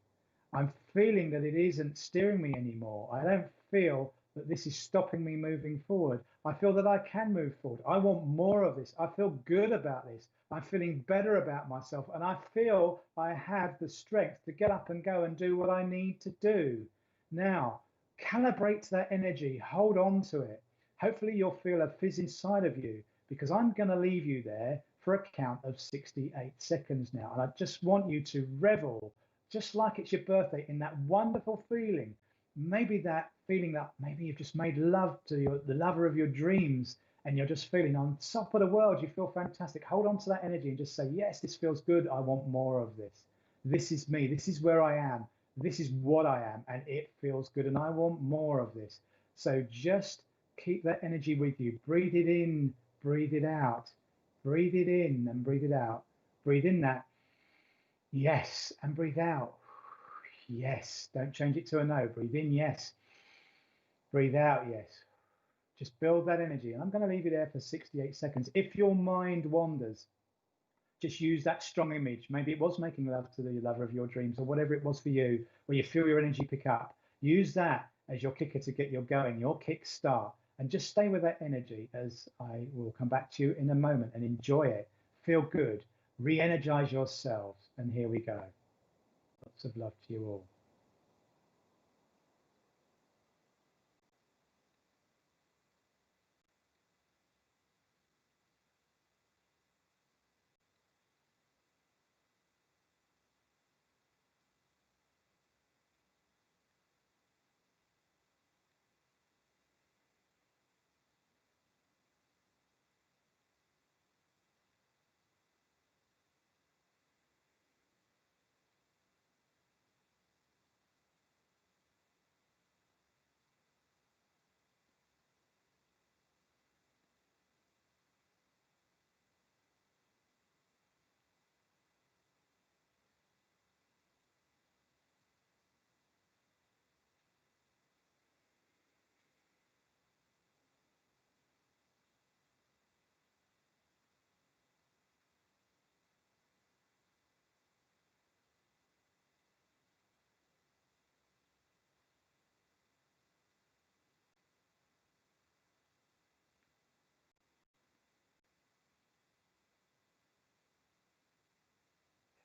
I'm feeling that it isn't steering me anymore. I don't feel that this is stopping me moving forward. I feel that I can move forward. I want more of this. I feel good about this. I'm feeling better about myself. And I feel I have the strength to get up and go and do what I need to do. Now, calibrate that energy. Hold on to it. Hopefully, you'll feel a fizz inside of you, because I'm going to leave you there for a count of 68 seconds now. And I just want you to revel, just like it's your birthday, in that wonderful feeling. Maybe that feeling that maybe you've just made love to the lover of your dreams, and you're just feeling on top of the world. You feel fantastic. Hold on to that energy and just say, yes, this feels good. I want more of this. This is me. This is where I am. This is what I am. And it feels good. And I want more of this. So just keep that energy with you. Breathe it in, breathe it out. Breathe it in and breathe it out. Breathe in that yes, and breathe out. Yes. Don't change it to a no. Breathe in, yes. Breathe out, yes. Just build that energy. And I'm going to leave you there for 68 seconds. If your mind wanders, just use that strong image. Maybe it was making love to the lover of your dreams, or whatever it was for you, where you feel your energy pick up. Use that as your kicker to get you going, your kick start. And just stay with that energy, as I will come back to you in a moment, and enjoy it. Feel good. Re-energize yourselves. And here we go. Lots of love to you all.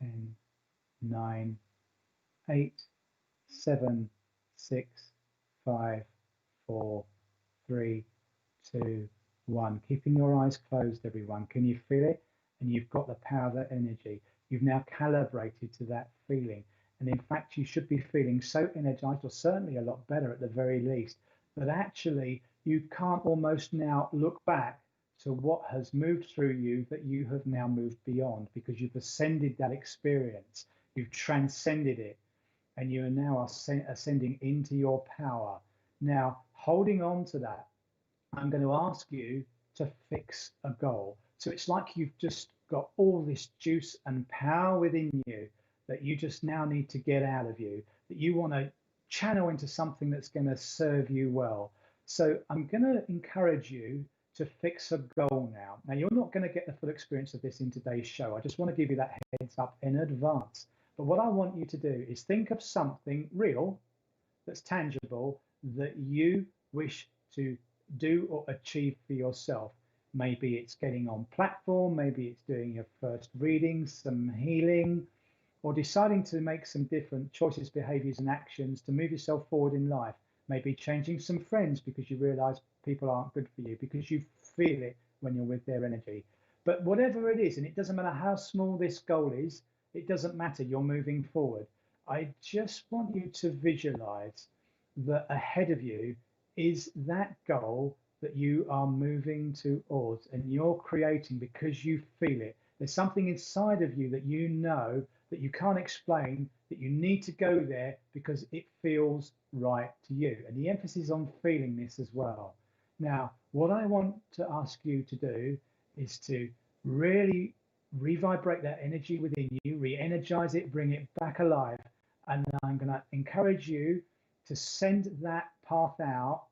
10, 9, 8, 7, 6, 5, 4, 3, 2, 1. Keeping your eyes closed, everyone. Can you feel it? And you've got the power of that energy. You've now calibrated to that feeling. And in fact, you should be feeling so energized, or certainly a lot better at the very least, that actually you can't almost now look back to what has moved through you that you have now moved beyond, because you've ascended that experience. You've transcended it, and you are now ascending into your power. Now, holding on to that, I'm going to ask you to fix a goal. So it's like you've just got all this juice and power within you that you just now need to get out of you, that you want to channel into something that's going to serve you well. So I'm going to encourage you to fix a goal now. Now, you're not going to get the full experience of this in today's show. I just want to give you that heads up in advance. But what I want you to do is think of something real that's tangible that you wish to do or achieve for yourself. Maybe it's getting on platform, maybe it's doing your first readings, some healing, or deciding to make some different choices, behaviors, and actions to move yourself forward in life. Maybe changing some friends because you realize people aren't good for you, because you feel it when you're with their energy. But whatever it is, and it doesn't matter how small this goal is, it doesn't matter, you're moving forward. I just want you to visualize that ahead of you is that goal that you are moving towards, and you're creating because you feel it. There's something inside of you that you know that you can't explain, that you need to go there because it feels right to you. And the emphasis on feeling this as well. Now, what I want to ask you to do is to really revibrate that energy within you, re-energize it, bring it back alive. And I'm going to encourage you to send that path out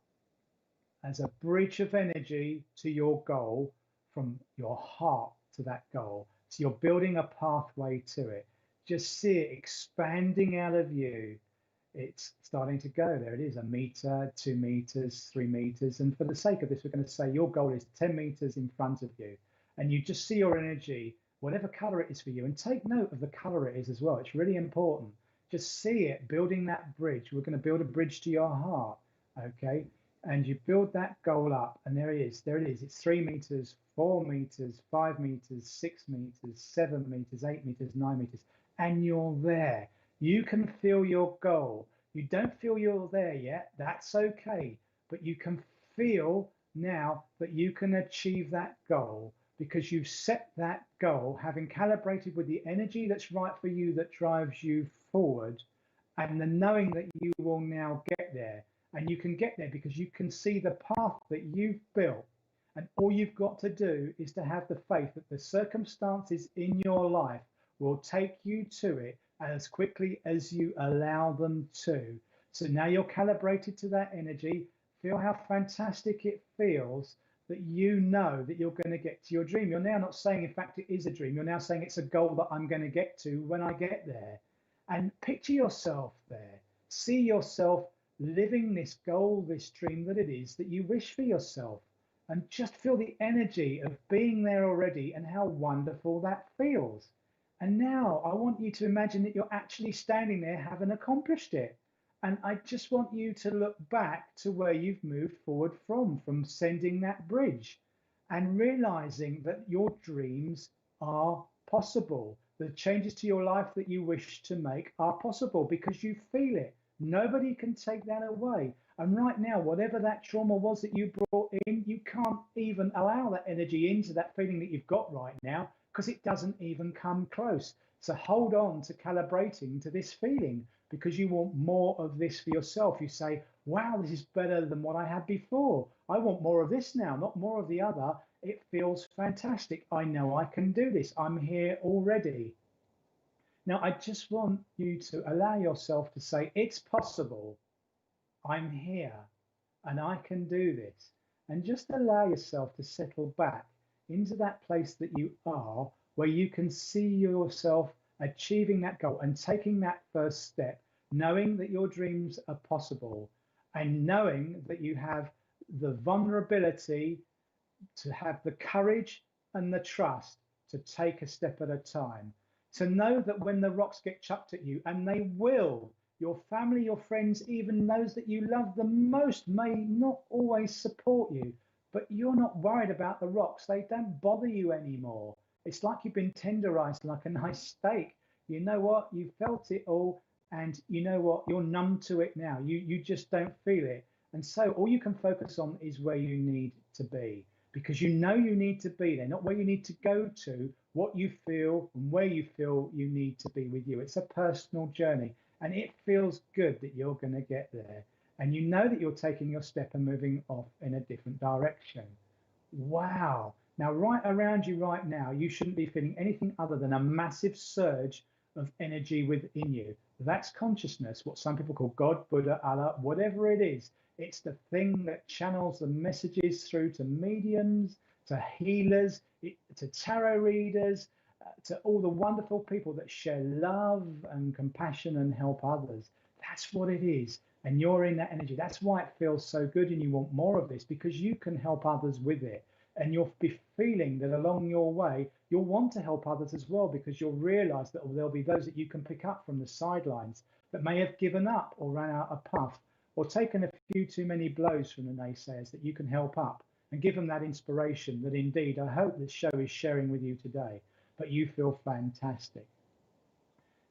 as a bridge of energy to your goal, from your heart to that goal. So you're building a pathway to it. Just see it expanding out of you. It's starting to go. There it is, 1 meter, 2 meters, 3 meters. And for the sake of this, we're going to say your goal is 10 meters in front of you. And you just see your energy, whatever color it is for you. And take note of the color it is as well. It's really important. Just see it building that bridge. We're going to build a bridge to your heart. Okay. And you build that goal up, and there it is. There it is. It's 3 meters, 4 meters, 5 meters, 6 meters, 7 meters, 8 meters, 9 meters, and you're there. You can feel your goal. You don't feel you're there yet. That's okay. But you can feel now that you can achieve that goal because you've set that goal, having calibrated with the energy that's right for you, that drives you forward, and the knowing that you will now get there. And you can get there because you can see the path that you've built. And all you've got to do is to have the faith that the circumstances in your life will take you to it as quickly as you allow them to. So now you're calibrated to that energy. Feel how fantastic it feels that you know that you're going to get to your dream. You're now not saying, in fact, it is a dream. You're now saying it's a goal that I'm going to get to when I get there. And picture yourself there. See yourself living this goal, this dream that it is that you wish for yourself, and just feel the energy of being there already and how wonderful that feels. And now I want you to imagine that you're actually standing there having accomplished it. And I just want you to look back to where you've moved forward from sending that bridge, and realizing that your dreams are possible. The changes to your life that you wish to make are possible because you feel it. Nobody can take that away. And right now, whatever that trauma was that you brought in, you can't even allow that energy into that feeling that you've got right now because it doesn't even come close. So hold on to calibrating to this feeling because you want more of this for yourself. You say, wow, this is better than what I had before. I want more of this now, not more of the other. It feels fantastic. I know I can do this. I'm here already. Now, I just want you to allow yourself to say, it's possible. I'm here and I can do this. And just allow yourself to settle back into that place that you are, where you can see yourself achieving that goal and taking that first step, knowing that your dreams are possible and knowing that you have the vulnerability to have the courage and the trust to take a step at a time. To know that when the rocks get chucked at you, and they will, your family, your friends, even those that you love the most may not always support you, but you're not worried about the rocks. They don't bother you anymore. It's like you've been tenderized like a nice steak. You know what? You felt it all, and you know what? You're numb to it now. You just don't feel it. And so all you can focus on is where you need to be, because you know you need to be there, not where you need to go to, what you feel and where you feel you need to be with you. It's a personal journey, and it feels good that you're going to get there. And you know that you're taking your step and moving off in a different direction. Wow. Now, right around you right now, you shouldn't be feeling anything other than a massive surge of energy within you. That's consciousness, what some people call God, Buddha, Allah, whatever it is. It's the thing that channels the messages through to mediums, to healers, to tarot readers, to all the wonderful people that share love and compassion and help others. That's what it is. And you're in that energy. That's why it feels so good and you want more of this, because you can help others with it. And you'll be feeling that along your way, you'll want to help others as well, because you'll realize that there'll be those that you can pick up from the sidelines that may have given up or ran out of puff or taken a few too many blows from the naysayers, that you can help up and give them that inspiration that indeed I hope this show is sharing with you today. But you feel fantastic.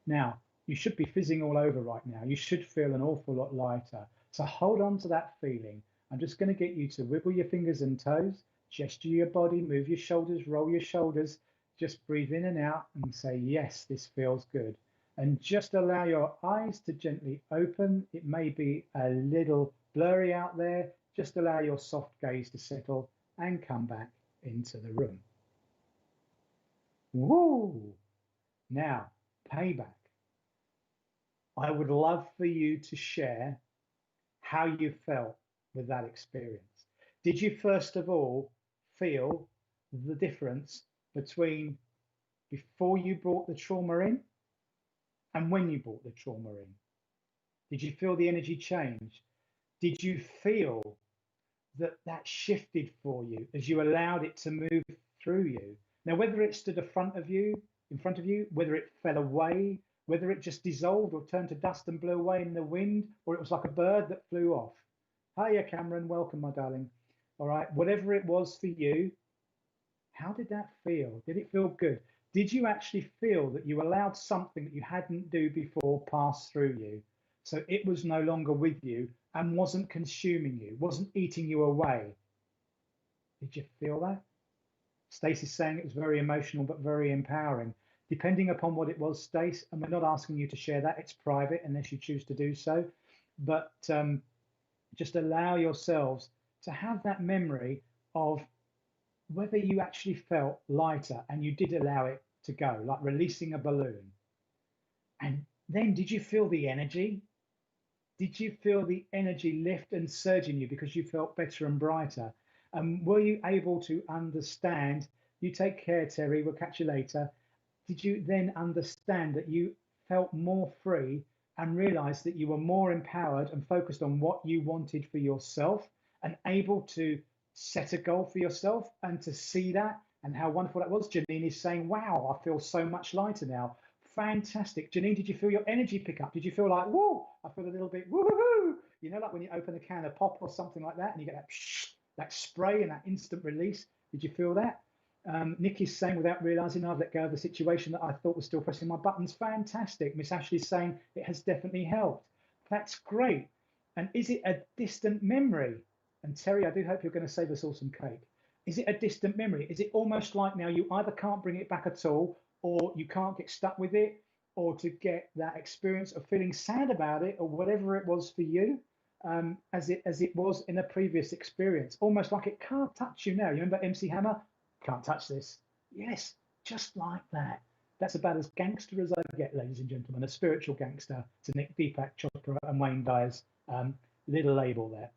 Now, you should be fizzing all over right now. You should feel an awful lot lighter. So hold on to that feeling. I'm just going to get you to wiggle your fingers and toes, gesture your body, move your shoulders, roll your shoulders. Just breathe in and out and say, yes, this feels good. And just allow your eyes to gently open. It may be a little blurry out there. Just allow your soft gaze to settle and come back into the room. Woo! Now, payback. I would love for you to share how you felt with that experience. Did you first of all feel the difference between before you brought the trauma in and when you brought the trauma in? Did you feel the energy change? Did you feel that that shifted for you as you allowed it to move through you? Now, whether it stood in front of you, whether it fell away, whether it just dissolved or turned to dust and blew away in the wind, or it was like a bird that flew off. Hiya, Cameron. Welcome, my darling. All right. Whatever it was for you, how did that feel? Did it feel good? Did you actually feel that you allowed something that you hadn't do before pass through you? So it was no longer with you and wasn't consuming you, wasn't eating you away. Did you feel that? Stacey's saying it was very emotional, but very empowering. Depending upon what it was, Stace, and we're not asking you to share that, it's private unless you choose to do so, but just allow yourselves to have that memory of whether you actually felt lighter and you did allow it to go, like releasing a balloon. And then did you feel the energy? Did you feel the energy lift and surge in you because you felt better and brighter? And were you able to understand? You take care, Terry, we'll catch you later. Did you then understand that you felt more free and realized that you were more empowered and focused on what you wanted for yourself and able to set a goal for yourself and to see that and how wonderful that was? Janine is saying, wow, I feel so much lighter now. Fantastic. Janine, did you feel your energy pick up? Did you feel like, whoa, I feel a little bit, woo-hoo-hoo? You know, like when you open a can of pop or something like that and you get that spray and that instant release. Did you feel that? Nikki's saying, without realizing I've let go of the situation that I thought was still pressing my buttons. Fantastic. Miss Ashley's saying it has definitely helped. That's great. And is it a distant memory? And Terry, I do hope you're going to save us all some cake. Is it a distant memory? Is it almost like now you either can't bring it back at all, or you can't get stuck with it, or to get that experience of feeling sad about it, or whatever it was for you, as it was in a previous experience, almost like it can't touch you now. You remember MC Hammer? Can't touch this. Yes, just like that. That's about as gangster as I get, ladies and gentlemen, a spiritual gangster to Nick Deepak Chopra and Wayne Dyer's little label there.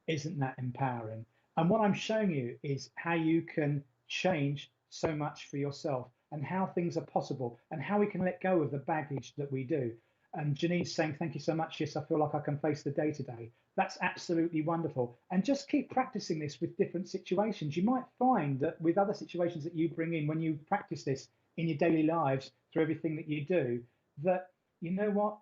Isn't that empowering? And what I'm showing you is how you can change so much for yourself and how things are possible and how we can let go of the baggage that we do. And Janine's saying, thank you so much. Yes, I feel like I can face the day to day. That's absolutely wonderful. And just keep practicing this with different situations. You might find that with other situations that you bring in, when you practice this, in your daily lives through everything that you do, that, you know what,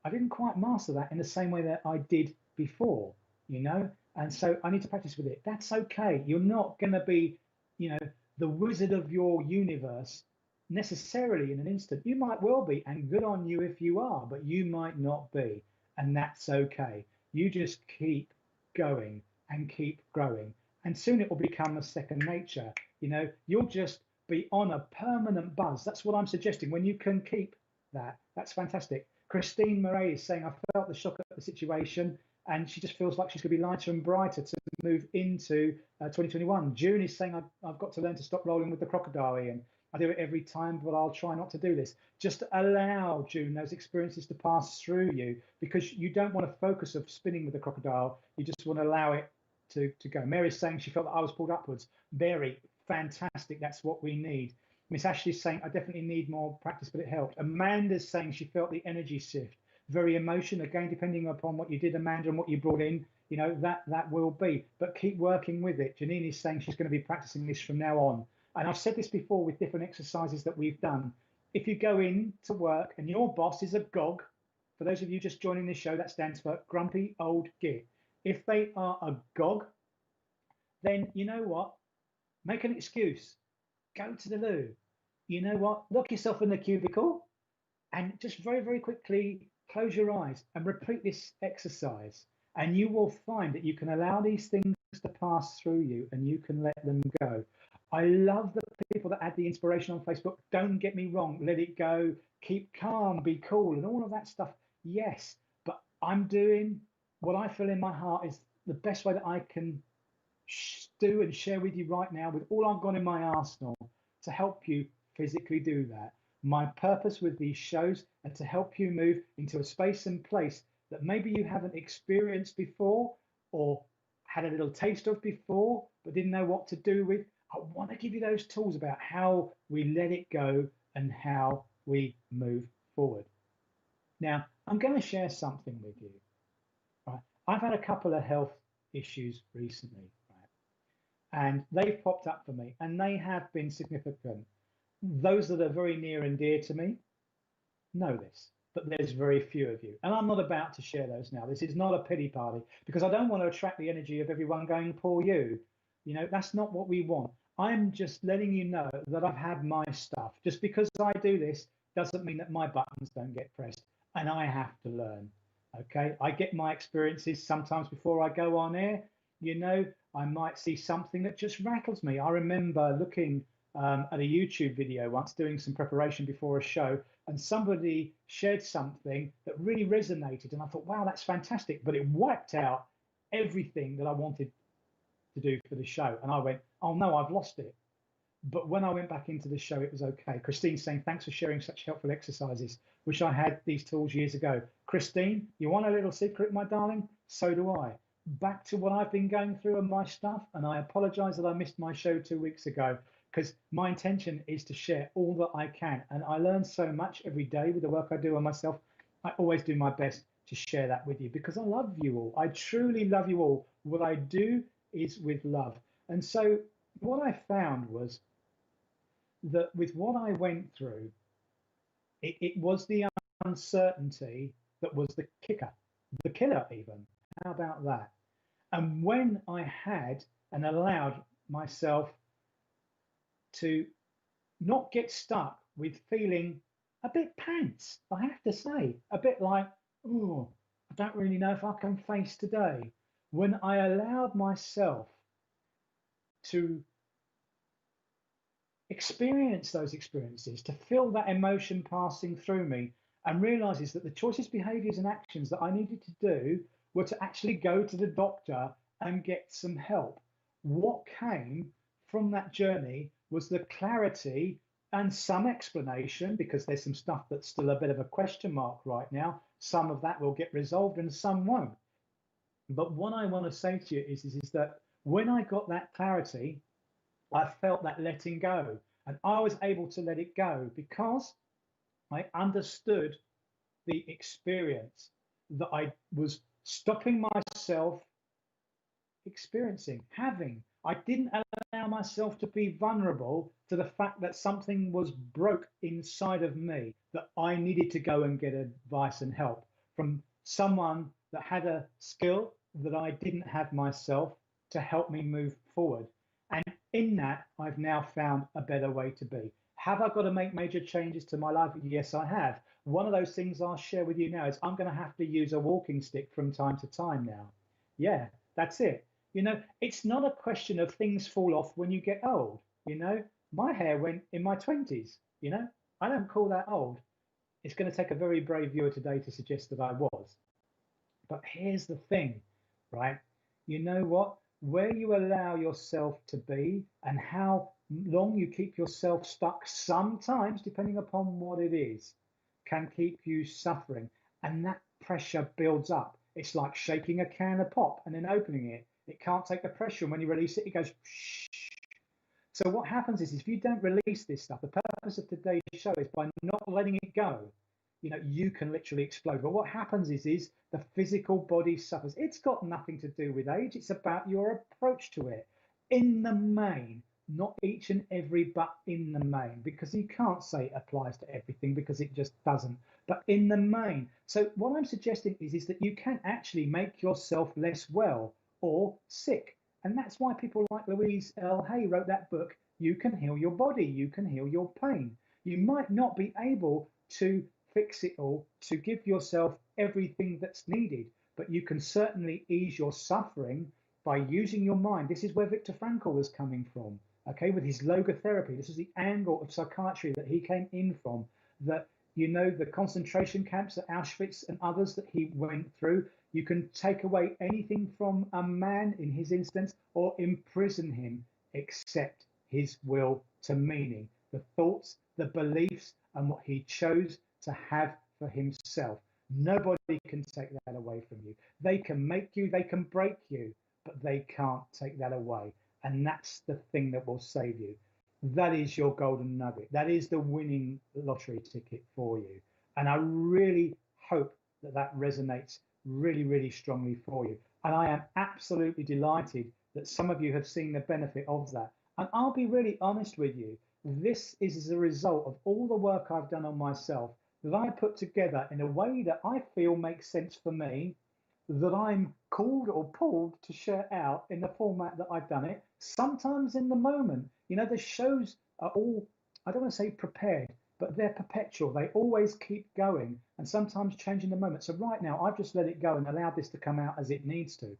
I didn't quite master that in the same way that I did before, you know, and so I need to practice with it. That's okay. You're not going to be, you know, the wizard of your universe necessarily in an instant. You might well be, and good on you if you are, but you might not be, and that's okay. You just keep going and keep growing, and soon it will become a second nature. You know, you'll just be on a permanent buzz. That's what I'm suggesting. When you can keep that, that's fantastic. Christine Murray is saying, I felt the shock of the situation, and she just feels like she's going to be lighter and brighter to move into 2021. June is saying, I've got to learn to stop rolling with the crocodile, Ian. I do it every time, but I'll try not to do this. Just allow, June, those experiences to pass through you, because you don't want to focus of spinning with the crocodile. You just want to allow it to go. Mary's saying she felt that I was pulled upwards. Mary, fantastic. That's what we need. Miss Ashley's saying, I definitely need more practice, but it helped. Amanda's saying she felt the energy shift. Very emotion, again, depending upon what you did, Amanda, and what you brought in, you know, that will be. But keep working with it. Janine is saying she's going to be practicing this from now on. And I've said this before with different exercises that we've done. If you go in to work and your boss is a GOG, for those of you just joining this show, that stands for Grumpy Old Git. If they are a GOG, then you know what? Make an excuse. Go to the loo. You know what? Lock yourself in the cubicle and just very, very quickly close your eyes and repeat this exercise. And you will find that you can allow these things to pass through you and you can let them go. I love the people that add the inspiration on Facebook. Don't get me wrong, let it go, keep calm, be cool, and all of that stuff. Yes, but I'm doing what I feel in my heart is the best way that I can do and share with you right now with all I've got in my arsenal to help you physically do that. My purpose with these shows are to help you move into a space and place that maybe you haven't experienced before or had a little taste of before, but didn't know what to do with. I want to give you those tools about how we let it go and how we move forward. Now, I'm going to share something with you. Right? I've had a couple of health issues recently, right? And they've popped up for me, and they have been significant. Those that are very near and dear to me know this, but there's very few of you. And I'm not about to share those now. This is not a pity party, because I don't want to attract the energy of everyone going, poor you. You know, that's not what we want. I'm just letting you know that I've had my stuff. Just because I do this doesn't mean that my buttons don't get pressed, and I have to learn. Okay, I get my experiences sometimes before I go on air. You know, I might see something that just rattles me. I remember looking at a YouTube video once, doing some preparation before a show, and somebody shared something that really resonated, and I thought, wow, that's fantastic, but it wiped out everything that I wanted to do for the show. And I went, oh no, I've lost it. But when I went back into the show, it was okay. Christine's saying, thanks for sharing such helpful exercises. Wish I had these tools years ago. Christine, you want a little secret, my darling? So do I. Back to what I've been going through and my stuff. And I apologize that I missed my show 2 weeks ago, because my intention is to share all that I can. And I learn so much every day with the work I do on myself. I always do my best to share that with you, because I love you all. I truly love you all. What I do is with love. And so what I found was that with what I went through, it was the uncertainty that was the kicker, the killer even. How about that? And when I had and allowed myself to not get stuck with feeling a bit pants, I have to say, a bit like, oh, I don't really know if I can face today. When I allowed myself to experience those experiences, to feel that emotion passing through me, and realizes that the choices, behaviors, and actions that I needed to do were to actually go to the doctor and get some help. What came from that journey was the clarity and some explanation, because there's some stuff that's still a bit of a question mark right now. Some of that will get resolved and some won't. But what I want to say to you is that when I got that clarity, I felt that letting go, and I was able to let it go because I understood the experience that I was stopping myself experiencing, having. I didn't allow myself to be vulnerable to the fact that something was broke inside of me, that I needed to go and get advice and help from someone that had a skill that I didn't have myself to help me move forward. And in that, I've now found a better way to be. Have I got to make major changes to my life? Yes, I have. One of those things I'll share with you now is I'm going to have to use a walking stick from time to time now. Yeah, that's it. It's not a question of things fall off when you get old. My hair went in my 20s. I don't call that old. It's going to take a very brave viewer today to suggest that I was. But here's the thing, right? You know what? Where you allow yourself to be and how long you keep yourself stuck, sometimes, depending upon what it is, can keep you suffering. And that pressure builds up. It's like shaking a can of pop and then opening it. It can't take the pressure. And when you release it, it goes shh. So what happens is if you don't release this stuff, the purpose of today's show is by not letting it go, you can literally explode. But what happens is the physical body suffers. It's got nothing to do with age. It's about your approach to it. In the main, not each and every, but in the main, because you can't say it applies to everything because it just doesn't. But in the main. So what I'm suggesting is that you can actually make yourself less well or sick. And that's why people like Louise L. Hay wrote that book, You Can Heal Your Body, You Can Heal Your Pain. You might not be able to fix it all, to give yourself everything that's needed, but you can certainly ease your suffering by using your mind. This is where Viktor Frankl was coming from, okay, with his logotherapy. This is the angle of psychiatry that he came in from, that, the concentration camps at Auschwitz and others that he went through. You can take away anything from a man in his instance or imprison him except his will to meaning, the thoughts, the beliefs, and what he chose to have for himself. Nobody can take that away from you. They can make you, they can break you, but they can't take that away. And that's the thing that will save you. That is your golden nugget. That is the winning lottery ticket for you. And I really hope that that resonates really, really strongly for you. And I am absolutely delighted that some of you have seen the benefit of that. And I'll be really honest with you. This is as a result of all the work I've done on myself that I put together in a way that I feel makes sense for me, that I'm called or pulled to share out in the format that I've done it, sometimes in the moment. The shows are all, I don't want to say prepared, but they're perpetual. They always keep going and sometimes change in the moment. So right now, I've just let it go and allowed this to come out as it needs to.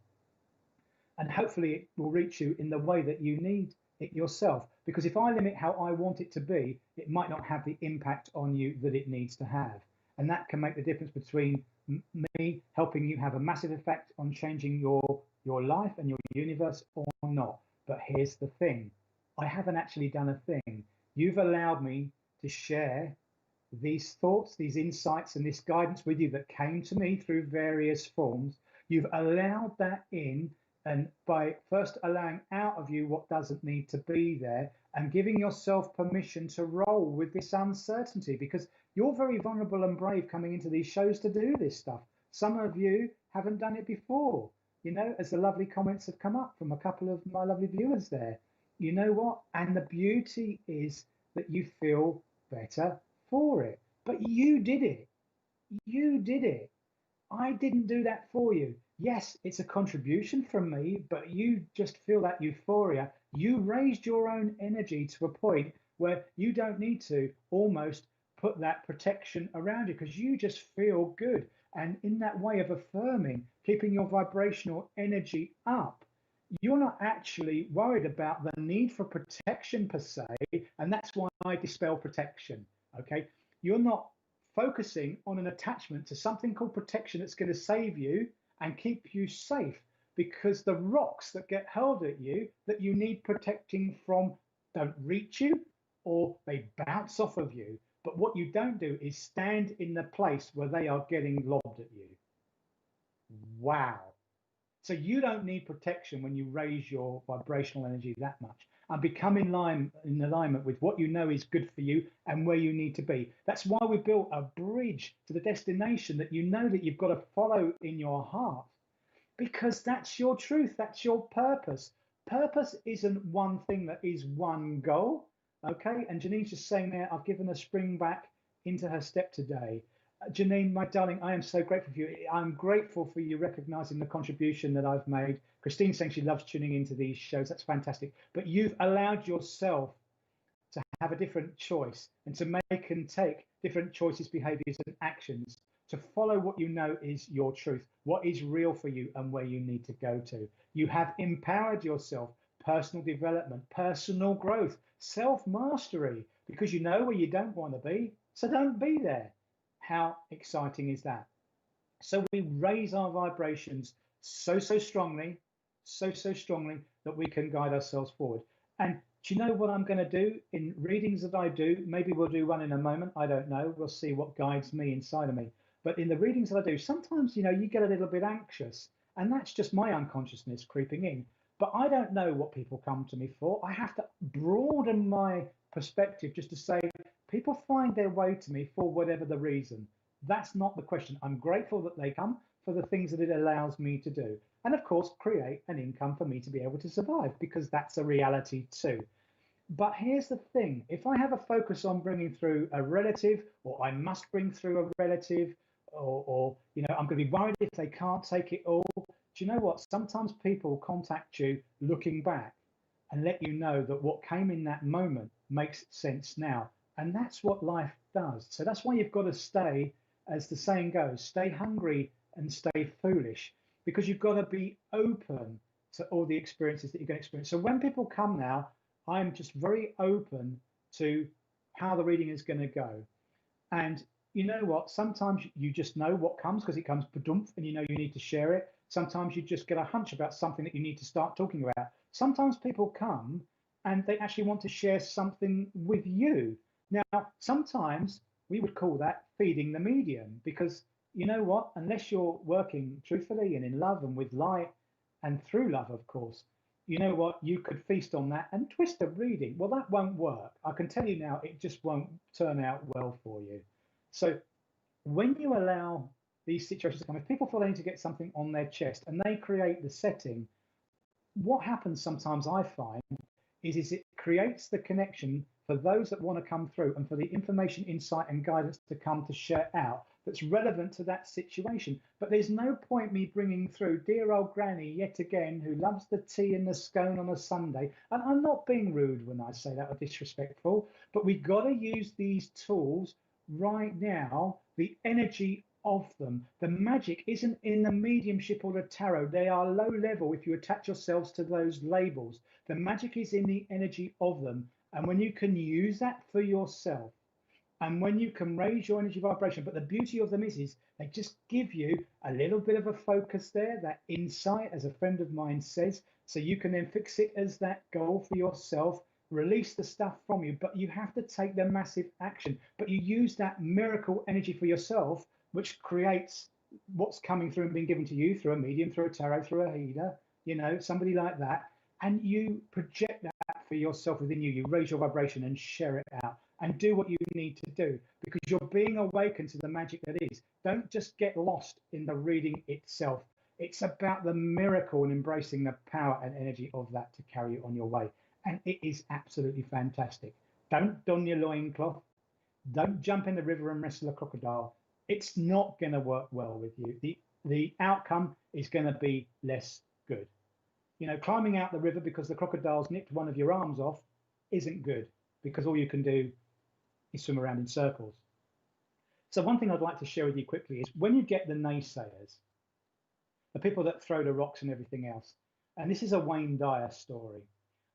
And hopefully it will reach you in the way that you need it yourself. Because if I limit how I want it to be, it might not have the impact on you that it needs to have. And that can make the difference between me helping you have a massive effect on changing your life and your universe or not. But here's the thing. I haven't actually done a thing. You've allowed me to share these thoughts, these insights, and this guidance with you that came to me through various forms. You've allowed that in, and by first allowing out of you what doesn't need to be there and giving yourself permission to roll with this uncertainty, because you're very vulnerable and brave coming into these shows to do this stuff. Some of you haven't done it before, as the lovely comments have come up from a couple of my lovely viewers there. You know what? And the beauty is that you feel better for it. But you did it. You did it. I didn't do that for you. Yes, it's a contribution from me, but you just feel that euphoria. You raised your own energy to a point where you don't need to almost put that protection around you because you just feel good. And in that way of affirming, keeping your vibrational energy up, you're not actually worried about the need for protection per se. And that's why I dispel protection. Okay. You're not focusing on an attachment to something called protection that's going to save you and keep you safe, because the rocks that get hurled at you that you need protecting from don't reach you or they bounce off of you. But what you don't do is stand in the place where they are getting lobbed at you. Wow. So you don't need protection when you raise your vibrational energy that much and become in alignment with what you know is good for you and where you need to be. That's why we built a bridge to the destination that you know that you've got to follow in your heart, because that's your truth, that's your purpose. purpose isn't one thing that is one goal. Okay. And Janine's just saying there, I've given a spring back into her step today. Janine, my darling, I am so grateful for you. I'm grateful for you recognizing the contribution that I've made. Christine's saying she loves tuning into these shows. That's fantastic. But you've allowed yourself to have a different choice and to make and take different choices, behaviors, and actions to follow what you know is your truth, what is real for you, and where you need to go to. You have empowered yourself, personal development, personal growth, self mastery, because you know where you don't want to be. So don't be there. How exciting is that? So we raise our vibrations so strongly, so strongly that we can guide ourselves forward. And do you know what I'm going to do in readings that I do? Maybe we'll do one in a moment. I don't know. We'll see what guides me inside of me. But in the readings that I do, sometimes, you get a little bit anxious, and that's just my unconsciousness creeping in. But I don't know what people come to me for. I have to broaden my perspective just to say people find their way to me for whatever the reason. That's not the question. I'm grateful that they come for the things that it allows me to do. And of course, create an income for me to be able to survive, because that's a reality too. But here's the thing, if I have a focus on bringing through a relative, or I must bring through a relative, or I'm going to be worried if they can't take it all. Do you know what? Sometimes people contact you looking back and let you know that what came in that moment makes sense now. And that's what life does. So that's why you've got to stay, as the saying goes, stay hungry and stay foolish, because you've got to be open to all the experiences that you're going to experience. So when people come now, I'm just very open to how the reading is going to go. And you know what? Sometimes you just know what comes because it comes badump, and you know you need to share it. Sometimes you just get a hunch about something that you need to start talking about. Sometimes people come and they actually want to share something with you. Now, sometimes we would call that feeding the medium, because you know what? Unless you're working truthfully and in love and with light and through love, of course, you know what? You could feast on that and twist a reading. Well, that won't work. I can tell you now, it just won't turn out well for you. So when you allow these situations to come, if people feel they need to get something on their chest and they create the setting, what happens sometimes I find is it creates the connection for those that want to come through and for the information, insight, and guidance to come to share out that's relevant to that situation. But there's no point me bringing through dear old granny yet again, who loves the tea and the scone on a Sunday. And I'm not being rude when I say that or disrespectful, but we've got to use these tools right now, the energy of them. The magic isn't in the mediumship or the tarot. They are low level if you attach yourselves to those labels. The magic is in the energy of them. And when you can use that for yourself, and when you can raise your energy vibration, but the beauty of them is they just give you a little bit of a focus there, that insight, as a friend of mine says, so you can then fix it as that goal for yourself, release the stuff from you, but you have to take the massive action. But you use that miracle energy for yourself, which creates what's coming through and being given to you through a medium, through a tarot, through a healer, somebody like that. And you project that for yourself within you. You raise your vibration and share it out and do what you need to do, because you're being awakened to the magic that is. Don't just get lost in the reading itself. It's about the miracle and embracing the power and energy of that to carry you on your way. And it is absolutely fantastic. Don't don your loincloth. Don't jump in the river and wrestle a crocodile. It's not going to work well with you. The outcome is going to be less good. Climbing out the river because the crocodile's nipped one of your arms off isn't good, because all you can do is swim around in circles. So one thing I'd like to share with you quickly is when you get the naysayers, the people that throw the rocks and everything else, and this is a Wayne Dyer story.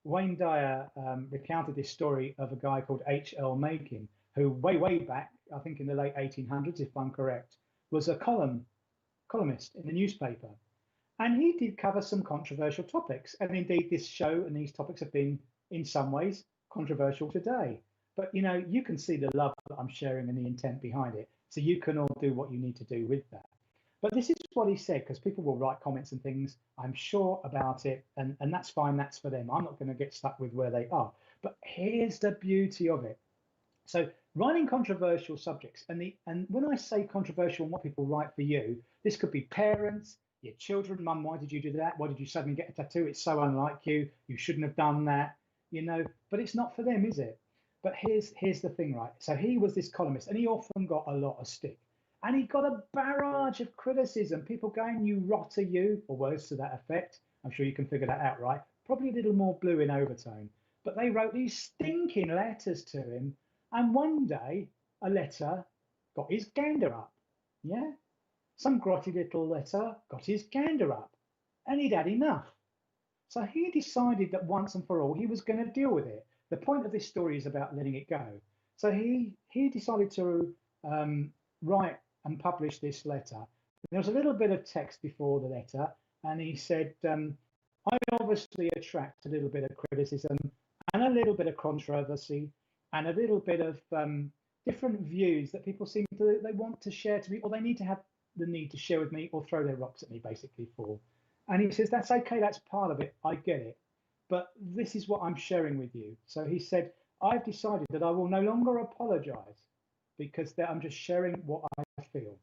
Wayne Dyer recounted this story of a guy called H.L. Mencken, who way back, I think in the late 1800s, if I'm correct, was a columnist in the newspaper. And he did cover some controversial topics. And indeed, this show and these topics have been, in some ways, controversial today. But, you can see the love that I'm sharing and the intent behind it. So you can all do what you need to do with that. But this is what he said, because people will write comments and things, I'm sure, about it. And that's fine. That's for them. I'm not going to get stuck with where they are. But here's the beauty of it. So writing controversial subjects, and when I say controversial and what people write for you, this could be parents, your children. Mum, why did you do that? Why did you suddenly get a tattoo? It's so unlike you. You shouldn't have done that, you know. But it's not for them, is it? But here's the thing, right? So he was this columnist, and he often got a lot of stick. And he got a barrage of criticism. People going, "You rotter, you," or words to that effect. I'm sure you can figure that out, right? Probably a little more blue in overtone. But they wrote these stinking letters to him. And one day, a letter got his gander up. Yeah? Some grotty little letter got his gander up. And he'd had enough. So he decided that once and for all, he was going to deal with it. The point of this story is about letting it go. So he decided to write and publish this letter. There was a little bit of text before the letter, and he said, I obviously attract a little bit of criticism and a little bit of controversy and a little bit of different views that people seem to, they want to share to me, or they need to have the need to share with me or throw their rocks at me basically for. And he says, that's okay, that's part of it, I get it. But this is what I'm sharing with you. So he said, I've decided that I will no longer apologize because I'm just sharing what I feel.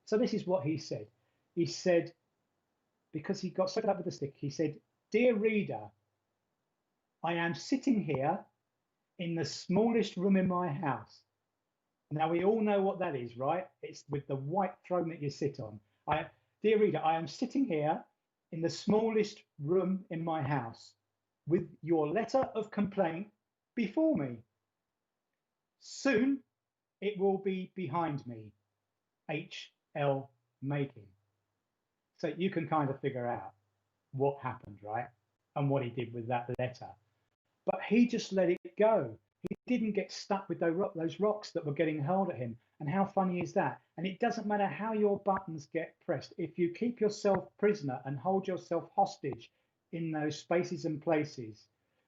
So this is what he said. He said, because he got stuck up with the stick, he said, dear reader, I am sitting here in the smallest room in my house. Now, we all know what that is, right? It's with the white throne that you sit on. Dear reader, I am sitting here in the smallest room in my house with your letter of complaint before me. Soon it will be behind me. H.L. Making. So you can kind of figure out what happened, right? And what he did with that letter. But he just let it go. He didn't get stuck with those rocks that were getting hurled at him. And how funny is that? And it doesn't matter how your buttons get pressed. If you keep yourself prisoner and hold yourself hostage in those spaces and places,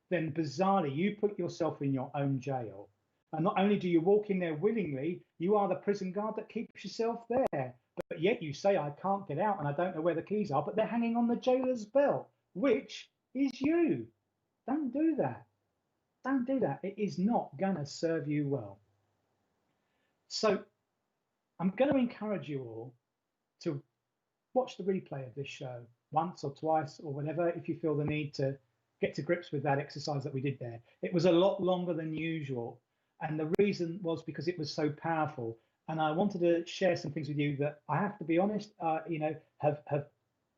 then bizarrely, you put yourself in your own jail. And not only do you walk in there willingly, you are the prison guard that keeps yourself there. But yet you say, I can't get out and I don't know where the keys are, but they're hanging on the jailer's belt, which is you. Don't do that. Don't do that. It is not going to serve you well. So I'm going to encourage you all to watch the replay of this show once or twice or whatever, if you feel the need to get to grips with that exercise that we did there. It was a lot longer than usual. And the reason was because it was so powerful. And I wanted to share some things with you that I have to be honest, have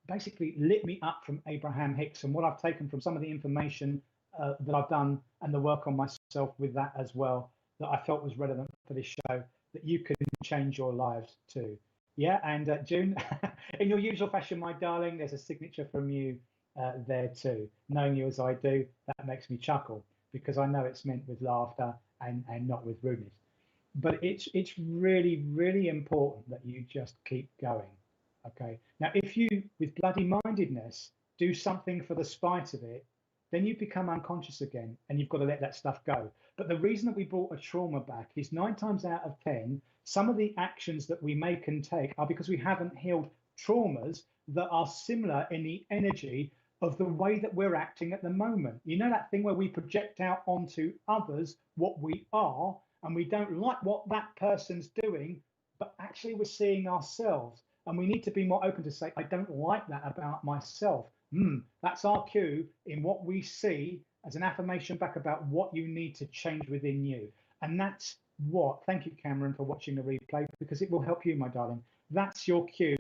basically lit me up from Abraham Hicks and what I've taken from some of the information that I've done and the work on myself with that as well, that I felt was relevant for this show, that you can change your lives too. Yeah, and June, in your usual fashion, my darling, there's a signature from you there too. Knowing you as I do, that makes me chuckle because I know it's meant with laughter and not with rudeness. But it's really, really important that you just keep going. Okay. Now, if you, with bloody mindedness, do something for the spite of it, then you become unconscious again and you've got to let that stuff go. But the reason that we brought a trauma back is 9 times out of 10, some of the actions that we make and take are because we haven't healed traumas that are similar in the energy of the way that we're acting at the moment. You know that thing where we project out onto others what we are, and we don't like what that person's doing, but actually we're seeing ourselves. And we need to be more open to say, I don't like that about myself. That's our cue in what we see as an affirmation back about what you need to change within you. And that's what, thank you, Cameron, for watching the replay, because it will help you, my darling. That's your cue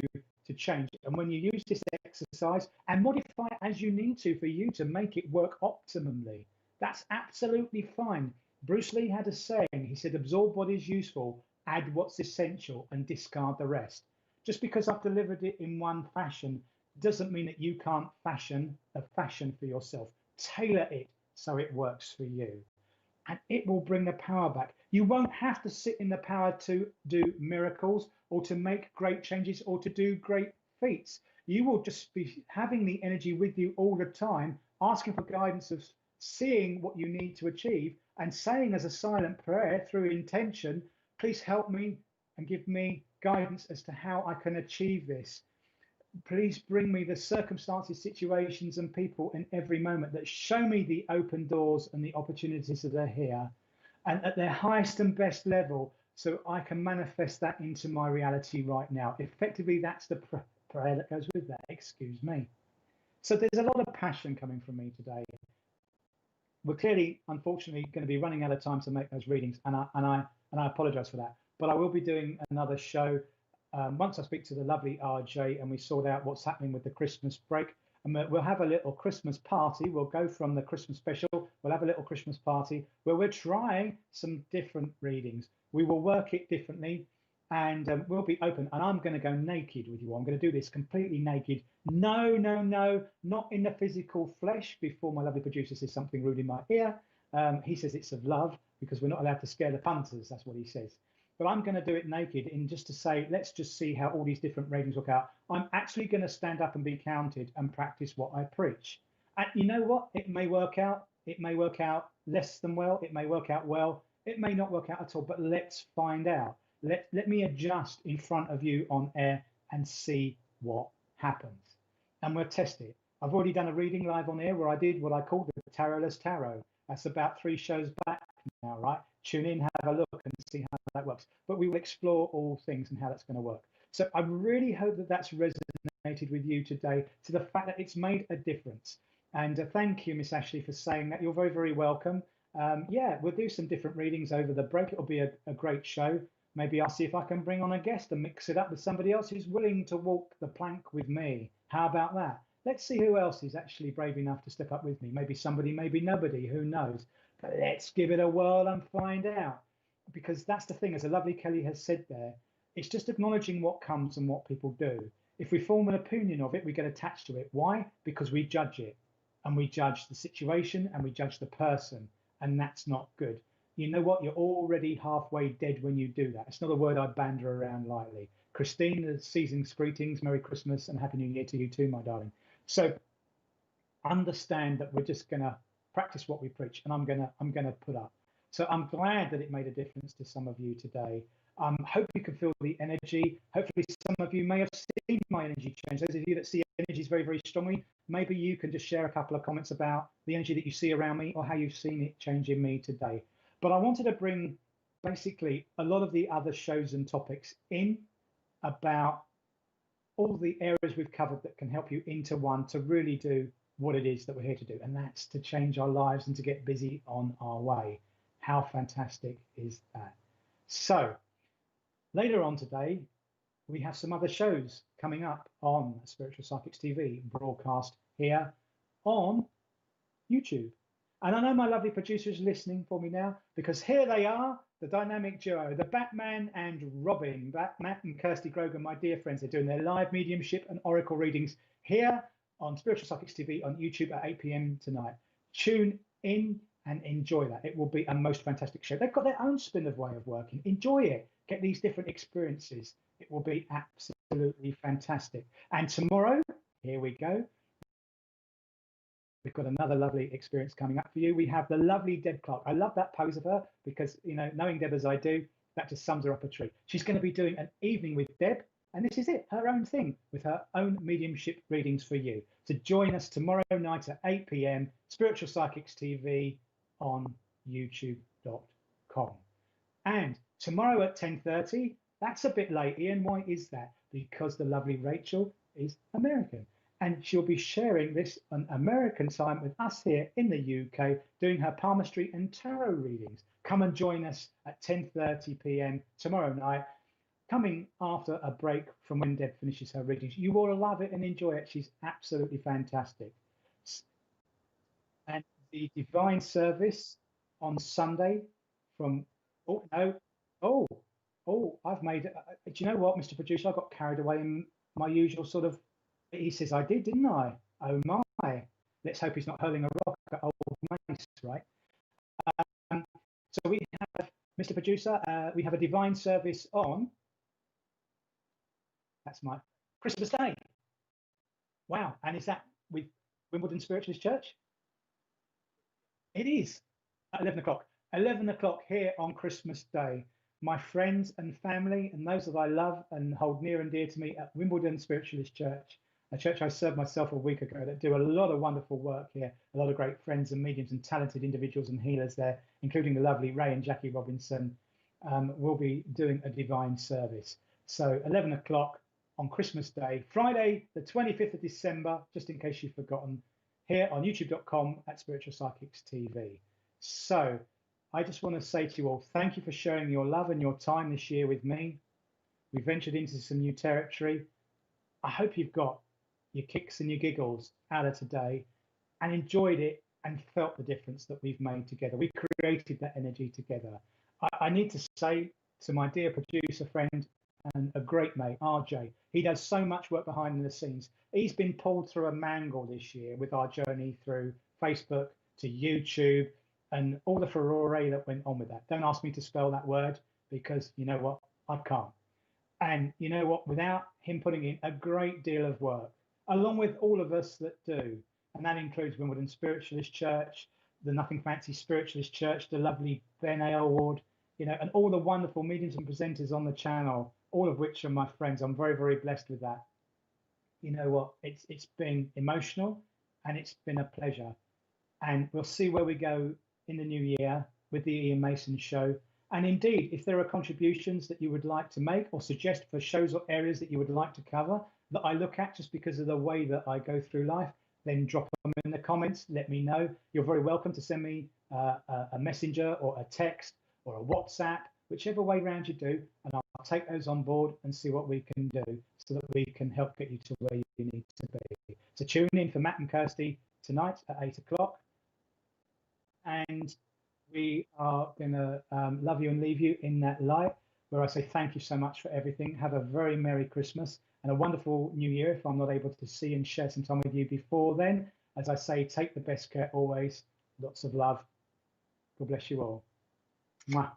to change. And when you use this exercise and modify it as you need to for you to make it work optimally, that's absolutely fine. Bruce Lee had a saying, he said, absorb what is useful, add what's essential, and discard the rest. Just because I've delivered it in one fashion doesn't mean that you can't fashion a fashion for yourself. Tailor it so it works for you. And it will bring the power back. You won't have to sit in the power to do miracles or to make great changes or to do great feats. You will just be having the energy with you all the time, asking for guidance of seeing what you need to achieve and saying as a silent prayer through intention, please help me and give me guidance as to how I can achieve this. Please bring me the circumstances, situations, and people in every moment that show me the open doors and the opportunities that are here and at their highest and best level so I can manifest that into my reality right now. Effectively, that's the prayer that goes with that. Excuse me. So there's a lot of passion coming from me today. We're clearly, unfortunately, going to be running out of time to make those readings, and I apologise for that. But I will be doing another show once I speak to the lovely RJ and we sort out what's happening with the Christmas break. And we'll have a little Christmas party. We'll go from the Christmas special. We'll have a little Christmas party where we're trying some different readings. We will work it differently, and we'll be open. And I'm going to go naked with you. I'm going to do this completely naked. No, not in the physical flesh. Before my lovely producer says something rude in my ear, he says it's of love because we're not allowed to scare the punters. That's what he says. But I'm going to do it naked in just to say, let's just see how all these different readings work out. I'm actually going to stand up and be counted and practice what I preach. And you know what? It may work out. It may work out less than well. It may work out well. It may not work out at all. But let's find out. Let me adjust in front of you on air and see what happens. And we'll test it. I've already done a reading live on air where I did what I called the Tarotless Tarot. That's about 3 shows back now, right? Tune in, have a look and see how that works. But we will explore all things and how that's going to work. So I really hope that that's resonated with you today, to the fact that it's made a difference. And thank you, Miss Ashley, for saying that. You're very, very welcome. Yeah, we'll do some different readings over the break. It'll be a great show. Maybe I'll see if I can bring on a guest and mix it up with somebody else who's willing to walk the plank with me. How about that? Let's see who else is actually brave enough to step up with me. Maybe somebody, maybe nobody, who knows? But let's give it a whirl and find out. Because that's the thing, as the lovely Kelly has said there, it's just acknowledging what comes and what people do. If we form an opinion of it, we get attached to it. Why? Because we judge it. And we judge the situation and we judge the person. And that's not good. You know what? You're already halfway dead when you do that. It's not a word I banter around lightly. Christine, the season's greetings. Merry Christmas and Happy New Year to you too, my darling. So understand that we're just going to practice what we preach, and I'm gonna put up. So I'm glad that it made a difference to some of you today. Hope you can feel the energy. Hopefully some of you may have seen my energy change. Those of you that see energies very, very strongly, maybe you can just share a couple of comments about the energy that you see around me or how you've seen it change in me today. But I wanted to bring basically a lot of the other shows and topics in about all the areas we've covered that can help you into one to really do what it is that we're here to do, and that's to change our lives and to get busy on our way. How fantastic is that? So later on today, we have some other shows coming up on Spiritual Psychics TV, broadcast here on YouTube. And I know my lovely producer is listening for me now, because here they are, the dynamic duo, the Batman and Robin, Matt and Kirsty Grogan, my dear friends. They're doing their live mediumship and oracle readings here on Spiritual Psychics TV on YouTube at 8 p.m. tonight. Tune in and enjoy that. It will be a most fantastic show. They've got their own spin of way of working. Enjoy it. Get these different experiences. It will be absolutely fantastic. And tomorrow, here we go. We've got another lovely experience coming up for you. We have the lovely Deb Clark. I love that pose of her because, you know, knowing Deb as I do, that just sums her up a treat. She's going to be doing an evening with Deb. And this is it, her own thing, with her own mediumship readings for you. So join us tomorrow night at 8 p.m, Spiritual Psychics TV on youtube.com. And tomorrow at 10:30, that's a bit late, Iain. Why is that? Because the lovely Rachel is American. And she'll be sharing this on American time with us here in the UK, doing her palmistry and tarot readings. Come and join us at 10:30 p.m. tomorrow night, coming after a break from when Deb finishes her readings. You will love it and enjoy it. She's absolutely fantastic. And the divine service on Sunday from, I've made, do you know what, Mr. Producer, I got carried away in my usual sort of, he says I did, didn't I? Oh my. Let's hope he's not hurling a rock at old Mace, right? So we have, Mr. Producer, we have a divine service on, that's my Christmas Day. Wow. And is that with Wimbledon Spiritualist Church? It is at 11 o'clock. 11 o'clock here on Christmas Day. My friends and family and those that I love and hold near and dear to me at Wimbledon Spiritualist Church, a church I served myself a week ago, that do a lot of wonderful work here, a lot of great friends and mediums and talented individuals and healers there, including the lovely Ray and Jackie Robinson, will be doing a divine service. So 11 o'clock on Christmas Day, Friday, the 25th of December, just in case you've forgotten, here on youtube.com at Spiritual Psychics TV. So I just want to say to you all, thank you for sharing your love and your time this year with me. We ventured into some new territory. I hope you've got your kicks and your giggles out of today and enjoyed it and felt the difference that we've made together. We created that energy together. I need to say to my dear producer friend and a great mate, RJ, he does so much work behind the scenes. He's been pulled through a mangle this year with our journey through Facebook to YouTube and all the furore that went on with that. Don't ask me to spell that word because you know what? I can't. And you know what? Without him putting in a great deal of work, along with all of us that do, and that includes Wimbledon Spiritualist Church, the Nothing Fancy Spiritualist Church, the lovely Ben A. Award, you know, and all the wonderful mediums and presenters on the channel, all of which are my friends. I'm very, very blessed with that. You know what? It's been emotional and it's been a pleasure. And we'll see where we go in the new year with the Iain Mason Show. And indeed, if there are contributions that you would like to make or suggest for shows or areas that you would like to cover that I look at just because of the way that I go through life, then drop them in the comments. Let me know. You're very welcome to send me a messenger or a text or a WhatsApp, whichever way round you do, and I'll take those on board and see what we can do so that we can help get you to where you need to be. So tune in for Matt and Kirsty tonight at 8 o'clock. And we are going to love you and leave you in that light where I say thank you so much for everything. Have a very Merry Christmas and a wonderful New Year if I'm not able to see and share some time with you before then. As I say, take the best care always. Lots of love. God bless you all. Mwah.